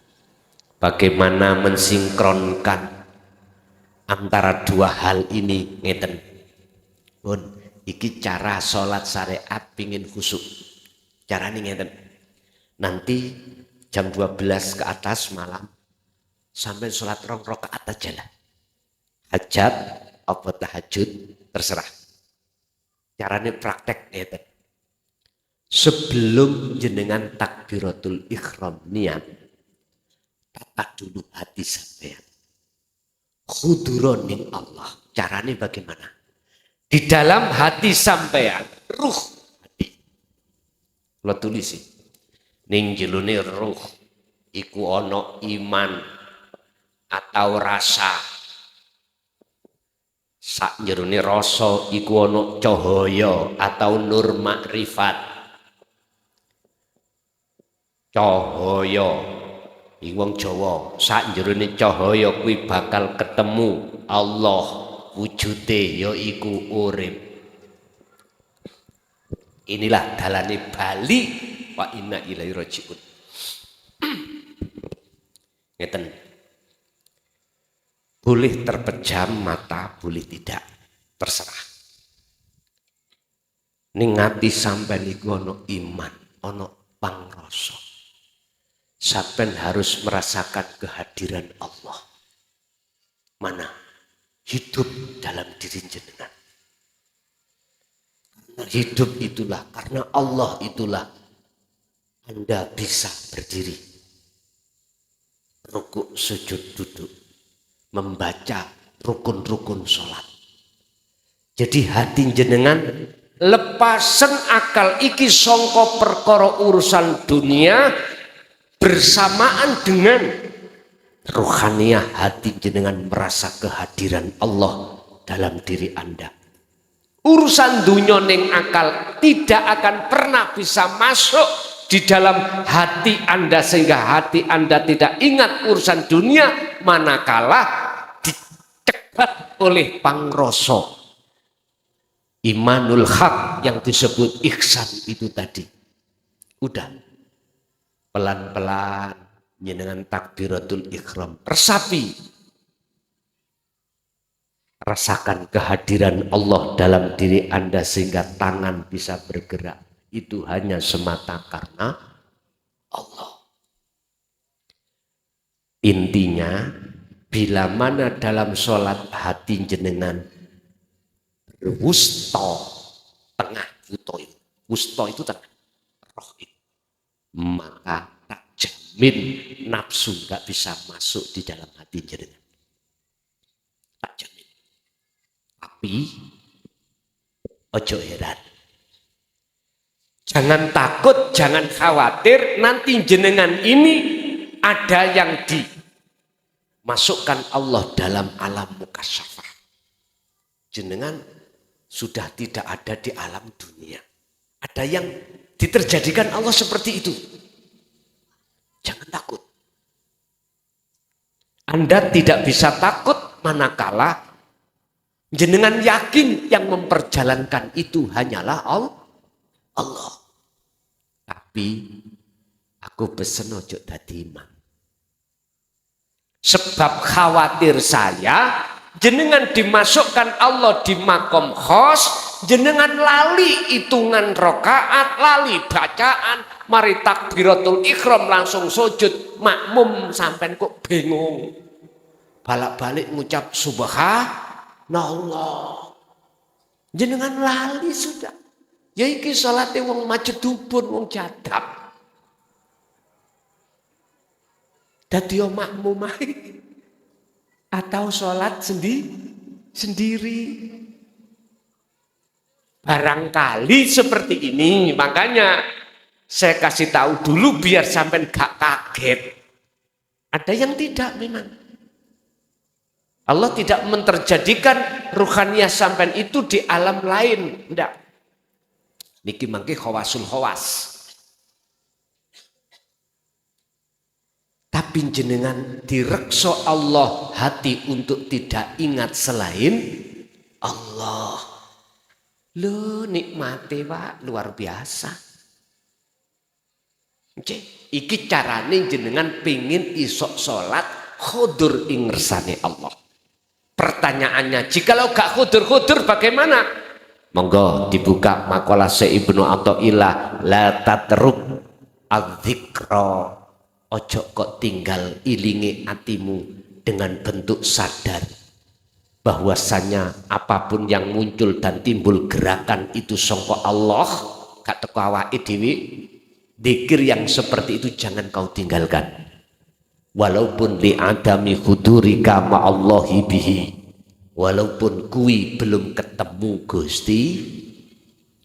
Bagaimana mensinkronkan antara dua hal ini ngeten. Pun iki cara sholat syariat pingin khusyuk. Caranya ngeten. Nanti jam 12 ke atas malam sampai sholat 2 rakaat aja lah. Hajat apa tahajud terserah. Caranya praktek ngeten. Sebelum jenengan takbiratul ihram niat, tata dulu hati sampean. Khuduron ning Allah. Caranya bagaimana? Di dalam hati sampean, ruh hati. Lo tulis sih. Ning jelune ruh iku ono iman atau rasa. Sak jerone rasa iku ono cahaya atau nur makrifat. Cahaya iki wong Jawa, sak jerone cahaya kuwi bakal ketemu Allah, wujude yaiku urip. Inilah dalane bali wa inna ilaihi rajiun. Ngeten. Boleh terpejam mata, boleh tidak, terserah. Ning ati sampeyan iku ana iman, ana pangrasa. Sampeyan harus merasakan kehadiran Allah. Mana? Hidup dalam diri jenengan. Hidup itulah, karena Allah itulah Anda bisa berdiri, rukuk, sujud, duduk, membaca rukun-rukun sholat. Jadi hati jenengan lepasen akal iki songko perkara urusan dunia bersamaan dengan rohaniah hati jenengan merasa kehadiran Allah dalam diri Anda. Urusan dunia ning akal tidak akan pernah bisa masuk di dalam hati Anda sehingga hati Anda tidak ingat urusan dunia manakala dicegat oleh pangrasa imanul haq yang disebut ihsan itu tadi. Udah pelan-pelan jenengan takbiratul ihram resapi, rasakan kehadiran Allah dalam diri Anda sehingga tangan bisa bergerak. Itu hanya semata karena Allah. Intinya bila mana dalam sholat hati jenengan wusta, tengah wusta itu tengah roh itu, maka tak jamin nafsu gak bisa masuk di dalam hati jenengan, tak jamin. Tapi ojo heran, jangan takut, jangan khawatir nanti jenengan ini ada yang dimasukkan Allah dalam alam mukasyafah. Jenengan sudah tidak ada di alam dunia. Ada yang diterjadikan Allah seperti itu. Jangan takut. Anda tidak bisa takut manakala jenengan yakin yang memperjalankan itu hanyalah Allah. Tapi aku pesen ojo dadi imam. Sebab khawatir saya jenengan dimasukkan Allah di makom khos, jenengan lali hitungan rakaat, lali bacaan, mari takbiratul ihram langsung sujud, makmum sampean kok bingung. Balak-balik ngucap subhanallah. Jenengan lali sudah. Ya iki salate wong majedubun, wong jadab. Dadi makmum atau sholat sendiri. Barangkali seperti ini, makanya saya kasih tahu dulu biar sampai gak kaget. Ada yang tidak memang. Allah tidak menterjadikan ruhaniyah sampai itu di alam lain, enggak. Niki mangke khawasul khawas. Tapi jenengan direkso Allah hati untuk tidak ingat selain Allah. Loh nikmati Pak, luar biasa. Iki carane jenengan pingin isok salat khudur ing ngersane Allah. Pertanyaannya, jikalau gak khudur-khudur bagaimana? Monggo dibuka makalah Ibnu Athaillah, la tatruk adzikra. Ojo kok tinggal ilingi atimu dengan bentuk sadar bahwasanya apapun yang muncul dan timbul gerakan itu sangka Allah, gak teko awake dhewe. Dzikir yang seperti itu jangan kau tinggalkan. Walaupun li'adami hudurika ma'allahi bihi, walaupun kui belum ketemu Gusti,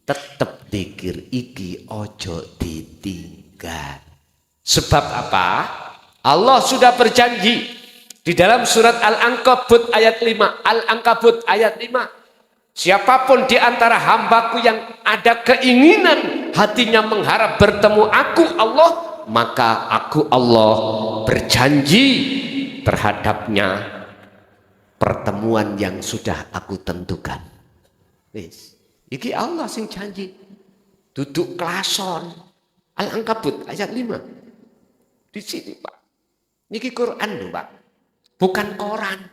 tetap dzikir iki ojo ditinggal. Sebab apa? Allah sudah berjanji di dalam surat Al-Ankabut ayat 5. Al-Ankabut ayat 5. Siapapun di antara hambaku yang ada keinginan hatinya mengharap bertemu aku Allah, maka aku Allah berjanji terhadapnya pertemuan yang sudah aku tentukan. Wis, iki Allah sing janji. Duduk klason. Al-Ankabut ayat 5. Di sini, Pak. Niki Quran lho, Pak. Bukan koran.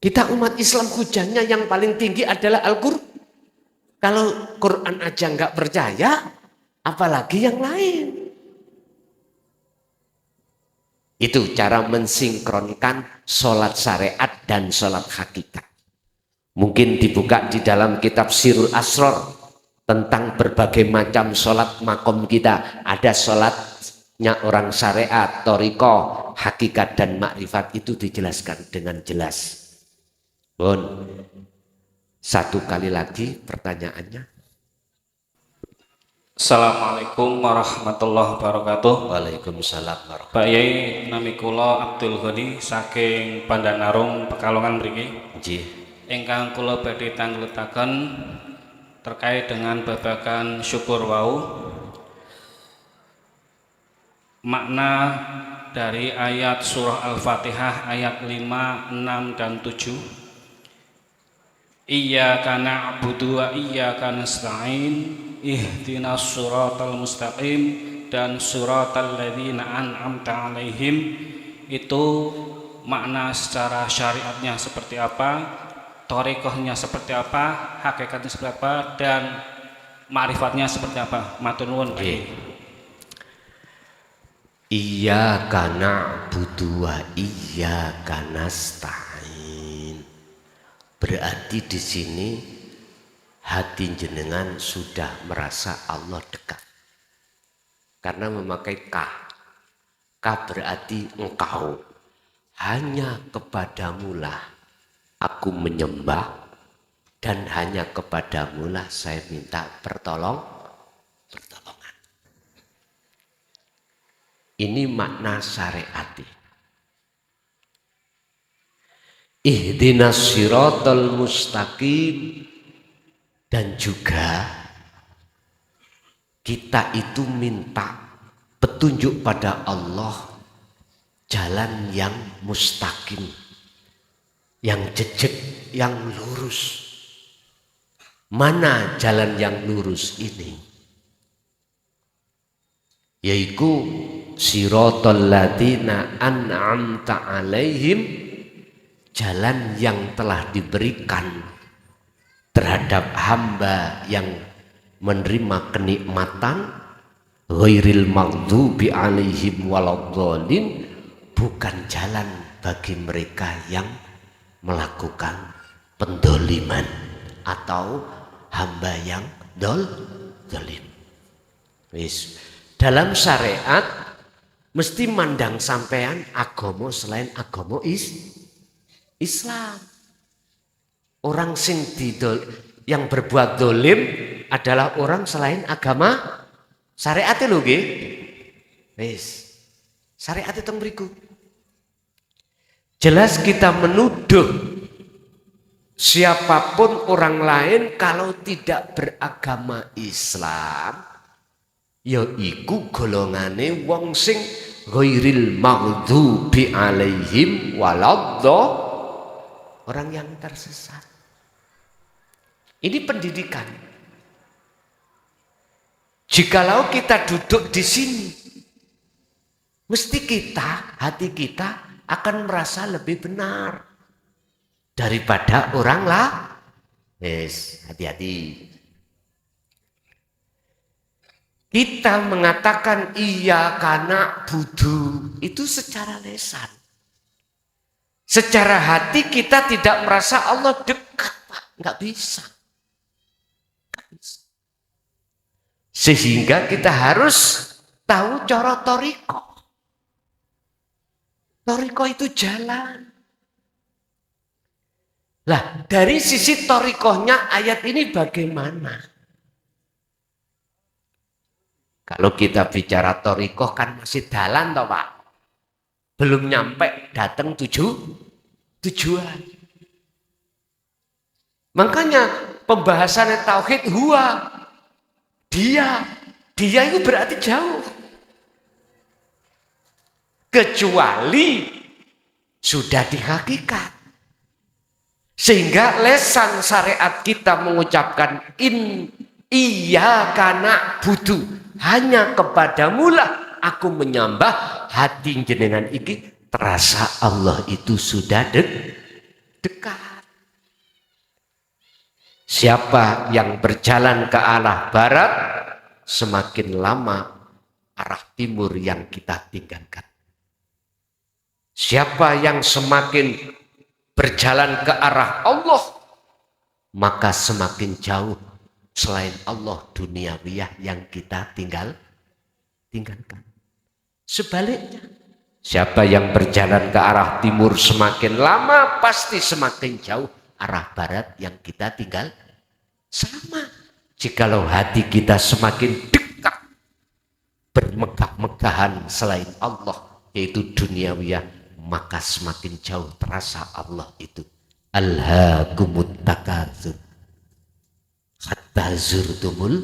Kita umat Islam hujannya yang paling tinggi adalah Al-Qur'an. Kalau Quran aja nggak percaya, apalagi yang lain. Itu cara mensinkronkan sholat syariat dan sholat hakikat. Mungkin dibuka di dalam kitab Sirul Asror tentang berbagai macam sholat makom kita. Ada sholatnya orang syariat, toriko, hakikat dan makrifat, itu dijelaskan dengan jelas. Bon, satu kali lagi pertanyaannya. Assalamualaikum warahmatullahi wabarakatuh. Waalaikumsalam warahmatullahi wabarakatuh. Pak Yai, nami kula Abdul Ghani saking Pandanarung, Pekalongan mriki. Nggih. Ingkang kula badhe tangletaken terkait dengan babagan syukur wau. Makna dari ayat surah Al-Fatihah ayat 5, 6 dan 7. Iyyaka na'budu wa iyyaka nasta'in ihdinas siratal mustaqim dan siratal ladzina an'amta 'alaihim. Itu makna secara syariatnya seperti apa, thariqahnya seperti apa, hakikatnya seperti apa, dan ma'rifatnya seperti apa. Matur nuwun. Iyyaka na'budu wa iyyaka nasta'in. Berarti di sini hati jenengan sudah merasa Allah dekat. Karena memakai ka. Ka berarti engkau. Hanya kepadamulah aku menyembah dan hanya kepadamulah saya minta pertolongan. Ini makna syariat. Ihdinas siratal mustaqim, dan juga kita itu minta petunjuk pada Allah jalan yang mustaqim, yang jejak, yang lurus. Mana jalan yang lurus ini? Yaitu siratal ladzina an'amta 'alaihim, jalan yang telah diberikan terhadap hamba yang menerima kenikmatan, ghairil maghdubi 'alaihim waladhdallin, bukan jalan bagi mereka yang melakukan pendoliman atau hamba yang dolim. Wis, dalam syariat mesti mandang sampean agama selain agama Islam. Orang yang berbuat dolim adalah orang selain agama syariat lho nggih. Wis. Syariat teng mriku. Jelas kita menuduh siapapun orang lain kalau tidak beragama Islam, ya iku golongane wong sing ghairil maghdubi 'alaihim waladhdallin, orang yang tersesat. Ini pendidikan. Jikalau kita duduk di sini, mesti hati kita akan merasa lebih benar daripada orang lah. Yes, hati-hati. Kita mengatakan iya karena budu itu secara lisan. Secara hati kita tidak merasa Allah dekat, Pak. Nggak bisa. Sehingga kita harus tahu cara toriko. Toriko itu jalan. Lah, dari sisi torikohnya ayat ini bagaimana? Kalau kita bicara torikoh kan masih dalan toh Pak. Belum nyampe datang tujuan. Makanya pembahasannya tauhid huwa. Dia itu berarti jauh. Kecuali sudah di hakikat. Sehingga lesan syariat kita mengucapkan iyyaka na'budu. Hanya kepadamu lah aku menyembah, hati jenengan iki terasa Allah itu sudah dekat. Siapa yang berjalan ke arah barat, semakin lama arah timur yang kita tinggalkan. Siapa yang semakin berjalan ke arah Allah, maka semakin jauh selain Allah duniawiyah yang kita tinggalkan. Sebaliknya, siapa yang berjalan ke arah timur semakin lama pasti semakin jauh arah barat yang kita tinggal. Sama. Jikalau hati kita semakin dekat bermegah-megahan selain Allah yaitu duniawiyah, maka semakin jauh terasa Allah itu. Alhaakumut takatsur hatta zurtumul.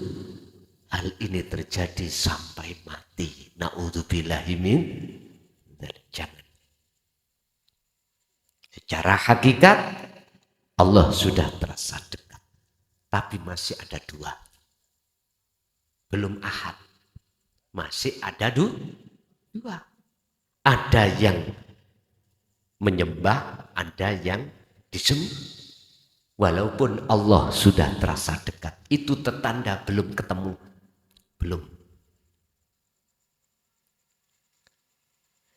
Hal ini terjadi sampai mati. Na'udzubillahi min dzalik. Secara hakikat Allah sudah terasa dekat. Tapi masih ada dua. Belum ahad. Masih ada dua. Ada yang menyembah, ada yang disembah. Walaupun Allah sudah terasa dekat, itu tetanda belum ketemu. Belum.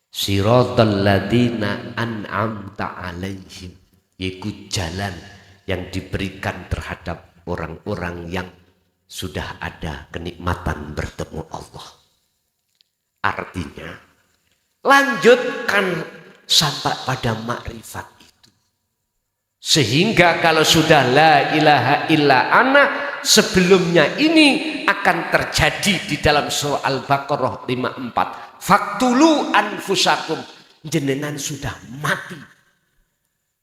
Siratal ladzina an'amta 'alaihim, yaitu jalan yang diberikan terhadap orang-orang yang sudah ada kenikmatan bertemu Allah. Artinya, lanjutkan sampai pada makrifat itu. Sehingga kalau sudah la ilaha illa ana, sebelumnya ini akan terjadi di dalam surah Al-Baqarah 54. Faktulu anfusakum, jenengan sudah mati.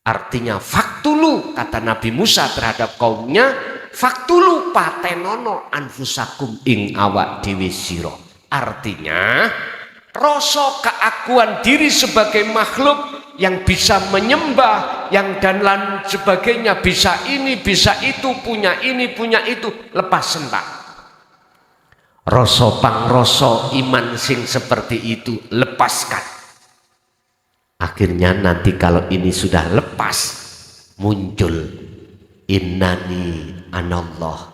Artinya faktulu, kata Nabi Musa terhadap kaumnya, faktulu patenono anfusakum ing awak dewe sira. Artinya rasa keakuan diri sebagai makhluk yang bisa menyembah, yang dan lain sebagainya, bisa ini, bisa itu, punya ini, punya itu, lepas sentak. Rasa pangrasa iman sing seperti itu lepaskan. Akhirnya nanti kalau ini sudah lepas, muncul innani anallah,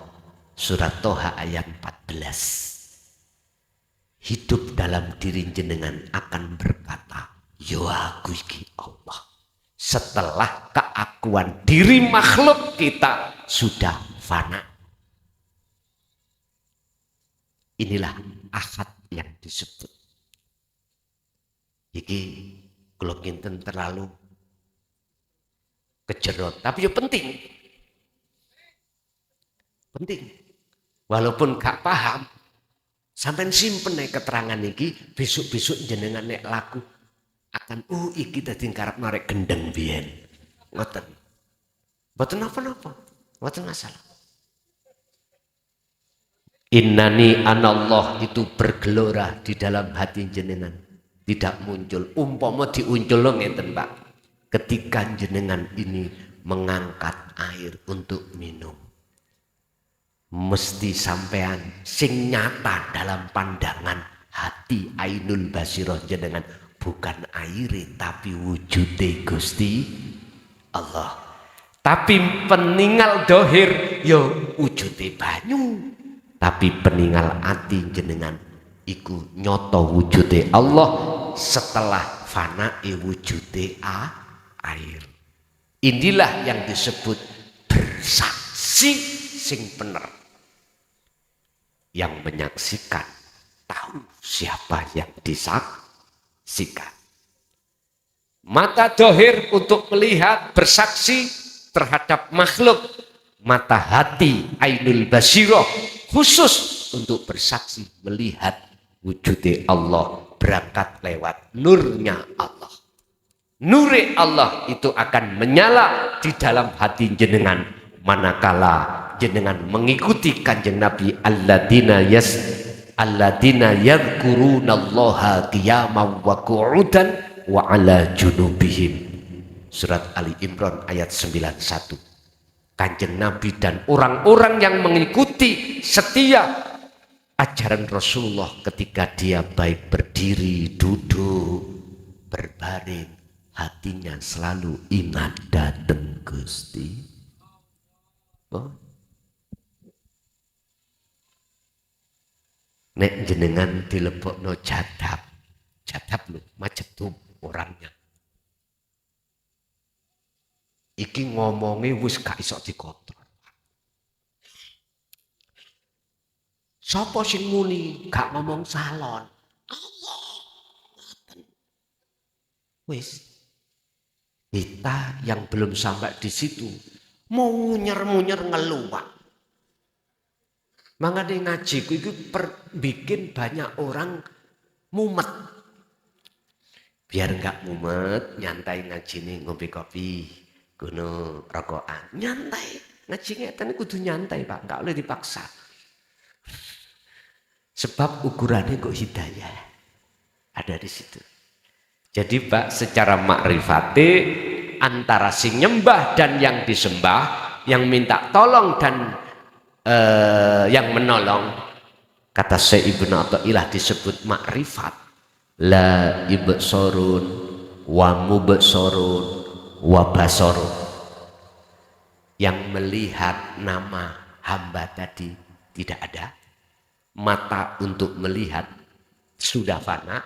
surat Toha ayat 14. Hidup dalam diri jenengan akan berkata, yo aku iki Allah. Setelah keakuan diri makhluk kita sudah fana. Inilah ahad yang disebut. Iki kalau kinten terlalu kejerot, tapi ya penting. Penting. Walaupun gak paham, sampai simpen keterangan iki, besok-besok jenengan nek laku akan iki dadi karep narek gendeng biyen. Ngoten. Mboten napa-napa. Mboten masalah. Innani anallah itu bergelora di dalam hati jenengan, tidak muncul. Umpama diuncul ngeten Pak, ketika jenengan ini mengangkat air untuk minum, mesti sampean sing nyata dalam pandangan hati ainul basirah jenengan bukan aire tapi wujude Gusti Allah. Tapi peninggal dohir yo wujude banyu. Tapi peninggal ati jenengan iku nyoto wujude Allah setelah fanae wujude air. Inilah yang disebut bersaksi sing bener. Yang menyaksikan tahu siapa yang disaksikan. Mata dohir untuk melihat bersaksi terhadap makhluk. Mata hati ainul basirah khusus untuk bersaksi melihat wujudnya Allah berangkat lewat nurnya Allah. Nuri Allah itu akan menyala di dalam hati jenengan manakala jenengan mengikuti kanjeng Nabi alladzina yadhkurunallaha qiyaman wa qu'udan wa ala junubihim. Surat Ali Imran ayat 91. Kanjeng Nabi dan orang-orang yang mengikuti setia ajaran Rasulullah ketika dia baik berdiri, duduk, berbaring, hatinya selalu ingat dateng Gusti. Oh. Nek jenengan dilebokno jadab lho, macetum orangnya. Iki ngomongnya wis gak iso dikontrol. Sopo sing muni gak ngomong salon? Allah. Wis. Kita yang belum sampai di situ mau munyer-munyer ngeluak. Mangane ngajiku itu bikin banyak orang mumet. Biar enggak mumet, nyantai ngaji nih ngopi kopi, gono rokokan, nyantai. Ngaji ngeten kudu nyantai, Pak, enggak boleh dipaksa. Sebab ukurannya kok hidayah ada di situ. Jadi Pak, secara makrifate antara sing nyembah dan yang disembah, yang minta tolong dan yang menolong, kata Syekh Ibnu Athaillah disebut makrifat. La ibsorun wa mubsorun wa basorun. Yang melihat nama hamba tadi tidak ada. Mata untuk melihat sudah fana.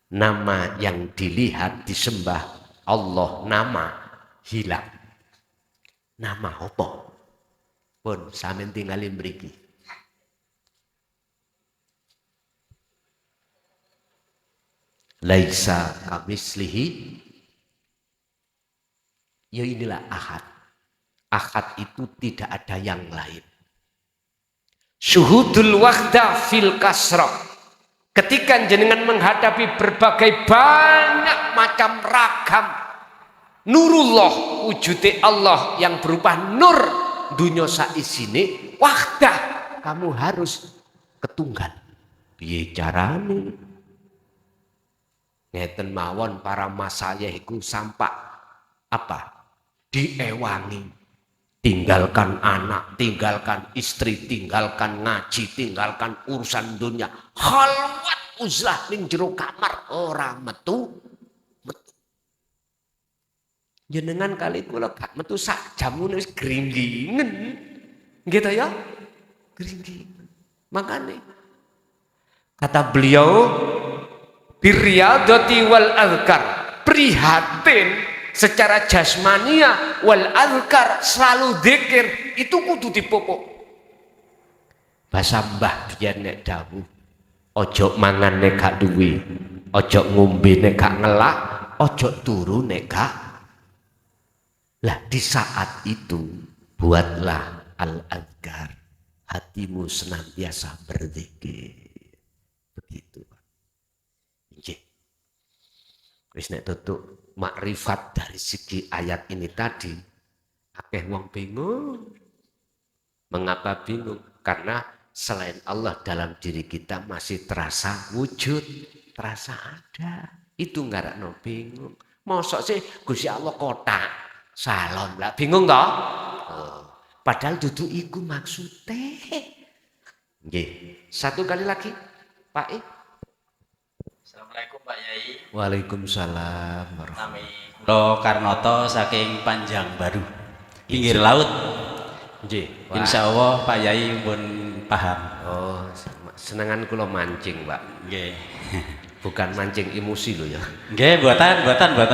Nama yang dilihat disembah Allah, nama hilang. Nama apa? Pun sampeyan tinggalin mriki. Laisa kamislihi. Ya inilah ahad. Ahad itu tidak ada yang lain. Syuhudul wahda fil kasrah. Ketika jenengan menghadapi berbagai banyak macam ragam nurullah, wujude Allah yang berupa nur dunya saisine, wahdah kamu harus ketunggal. Piye carane? Ngeten mawon para masayih iku sampak apa? Diewangi. Tinggalkan anak, tinggalkan istri, tinggalkan ngaji, tinggalkan urusan dunia. Khalwat uzlah ning jero kamar ora metu. Jenengan kali kula gak metu sak jam wis gringgingen. Gitu ya? Gringgingen. Makane kata beliau biryadati wal azkar, prihatin secara jasmania wal azkar, selalu zikir itu kudu dipupuk. Bahasa Mbah biyen nek dawuh, ojo mangan nek gak duwe, ojo ngombe nek gak ngelak, ojo turu nek gak. Lah di saat itu buatlah al azkar, hatimu senantiasa berzikir. Begitu. Nggih. Wis nek tutuk makrifat dari segi ayat ini tadi, akeh wong bingung. Mengapa bingung? Karena selain Allah dalam diri kita masih terasa wujud, terasa ada. Itu ngarakno bingung. Mosok sih Gusti Allah kotak, salon lah bingung toh? Padahal duduk iku maksudnya. Nggih. Satu kali lagi, Pak E. Assalamualaikum Pak Yai. Waalaikumsalam. Nami kula Karnoto saking Panjang Baru, pinggir laut. Nggih. Insya Allah Pak Yai pun paham. Oh, senengan kula mancing, Pak. Nggih. Bukan mancing emosi loh ya. Nggih, buatan Pak.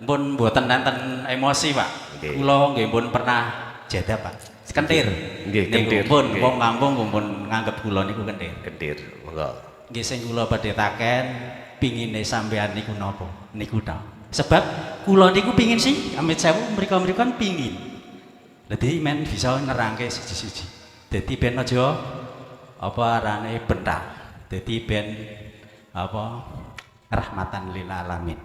Pun buatan nenten emosi Pak. Nggih. Kula nggih pun pernah jada Pak. Kentir. Nggih, Niku kentir. pun Nggih. wong kampung pun nganggep kula niku kentir. Kentir, monggo. Nggih sing kula badhe taken pingine sampean niku napa? Niku ta. Sebab kula niku pingin sih amit sewu mriko-mriko kan pingin. Dadi men bisa nerangke siji-siji. Dadi ben aja apa arane bentak. Dadi ben apa rahmatan lil alamin.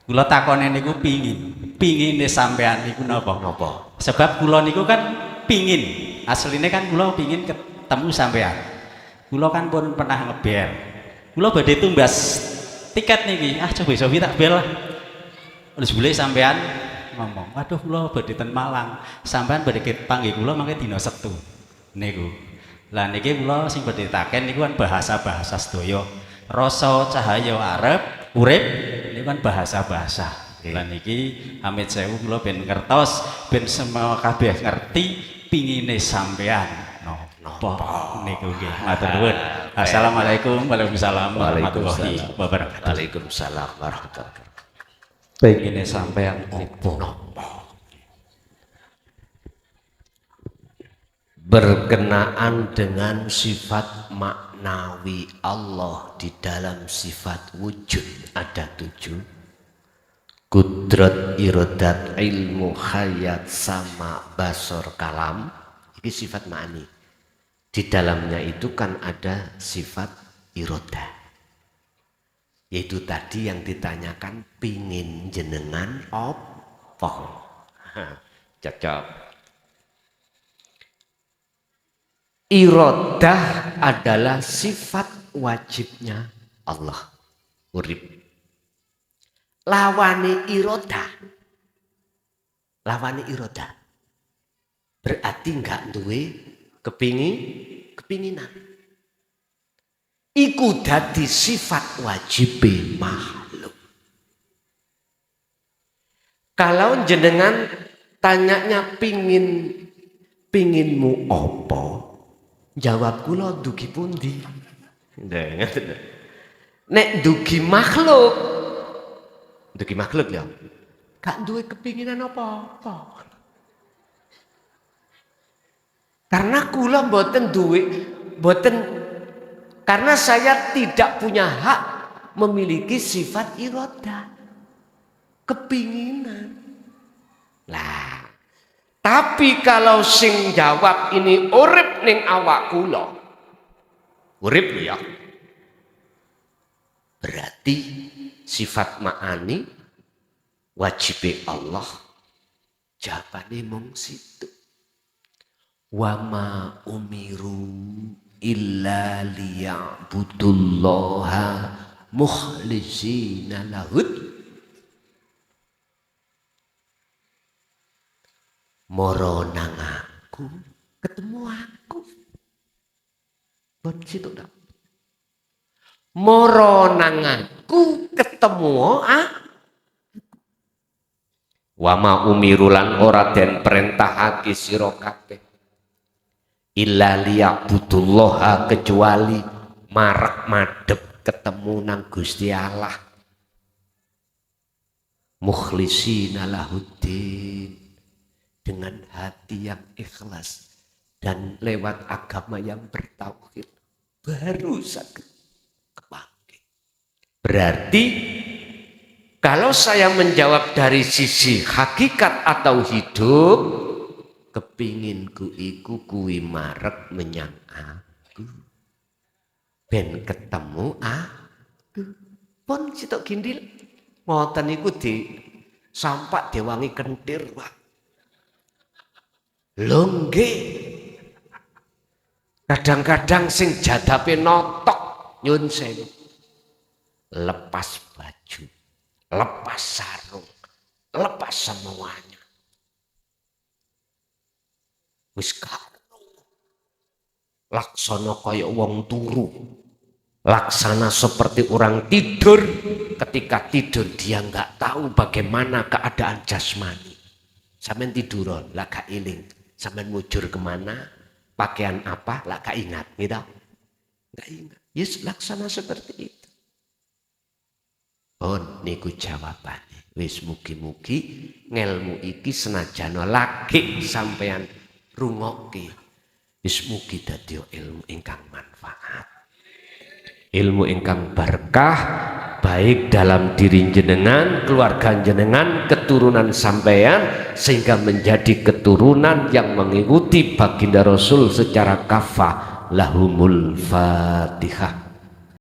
Kula takone niku pingine sampean niku napa? Napa? Sebab kula niku kan pingin, aslinya kan kula pingin ketemu sampean. Kula kan pun pernah ngeber. Kula badhe tumbas tiket niki. Ah coba tak bel lah. Terus boleh sampean ngomong, waduh kula badhe ten Malang. Sampean badhe panggih kula mangke dina Setu. Niku. Lah niki kula sing badhe taken niku kan bahasa-bahasa sedaya. Rasa cahaya arep urip niku kan bahasa-bahasa. Lah niki amit sewu kula ben ngertos, ben semua kabeh ngerti pingine sampean napa niku nggih. Matur nuwun. Assalamualaikum warahmatullahi wabarakatuh. Waalaikumsalam warahmatullahi wabarakatuh. Pengine sampean opo? Berkenaan dengan sifat maknawi Allah di dalam sifat wujud ada 7. Kudrat, iradat, ilmu, hayat, sama, basor, kalam. Ini sifat ma'ani. Di dalamnya itu kan ada sifat iradah. Yaitu tadi yang ditanyakan pingin jenengan apa. Cocok. Iradah adalah sifat wajibnya Allah. Urip. Lawane iroda berarti enggak duwe kepinginan iku dadi sifat wajib makhluk. Kalau jenengan tanyanya pinginmu apa, jawab kula dugi pundi. Nek dugi makhluk ya, gak duwe kepinginan apa-apa. Karena kula karena saya tidak punya hak memiliki sifat iradah, kepinginan. Lah, tapi kalau sing jawab ini urip ning awak kula, urip lho ya. Berarti sifat ma'ani wajib Allah jawabane mung situ. Wa ma umiru illa liya'budullaha mukhlishina lahud. Moro nang aku ketemu aku. Bon situ dah. Moro nang aku ketemu wa ma umirulan ora den perintahake sira kabeh illa liya'budullaha kecuali marek madhep ketemu nang Gusti Allah mukhlishina lahuddin dengan hati yang ikhlas dan lewat agama yang bertauhid baru sakit kebangkit. Berarti kalau saya menjawab dari sisi hakikat atau hidup, kepinginku iku kuwi marek menyang aku. Ben ketemu aku. Pun sitok gindil. Ngoten niku di sampak diwangi kentir, Pak. Lho nggih. Kadang-kadang sing jadape notok nyun sewu. Lepas baju. Lepas sarung, lepas semuanya. wis laksana kaya wong turu, laksana seperti orang tidur. Ketika tidur dia nggak tahu bagaimana keadaan jasmani. Sampeyan tiduron lah gak iling, sampeyan mujur kemana, pakaian apa lah gak ingat, gitu. Gak ingat. Yes, laksana seperti itu. Oh, niku jawabane. Wis mugi-mugi ngelmu iki senajana lagi sampeyan rungokke. Wis mugi dadi ilmu ingkang manfaat. Ilmu ingkang berkah baik dalam diri jenengan, keluarga jenengan, keturunan sampeyan, sehingga menjadi keturunan yang mengikuti baginda Rasul secara kafah. Lahumul Fatihah.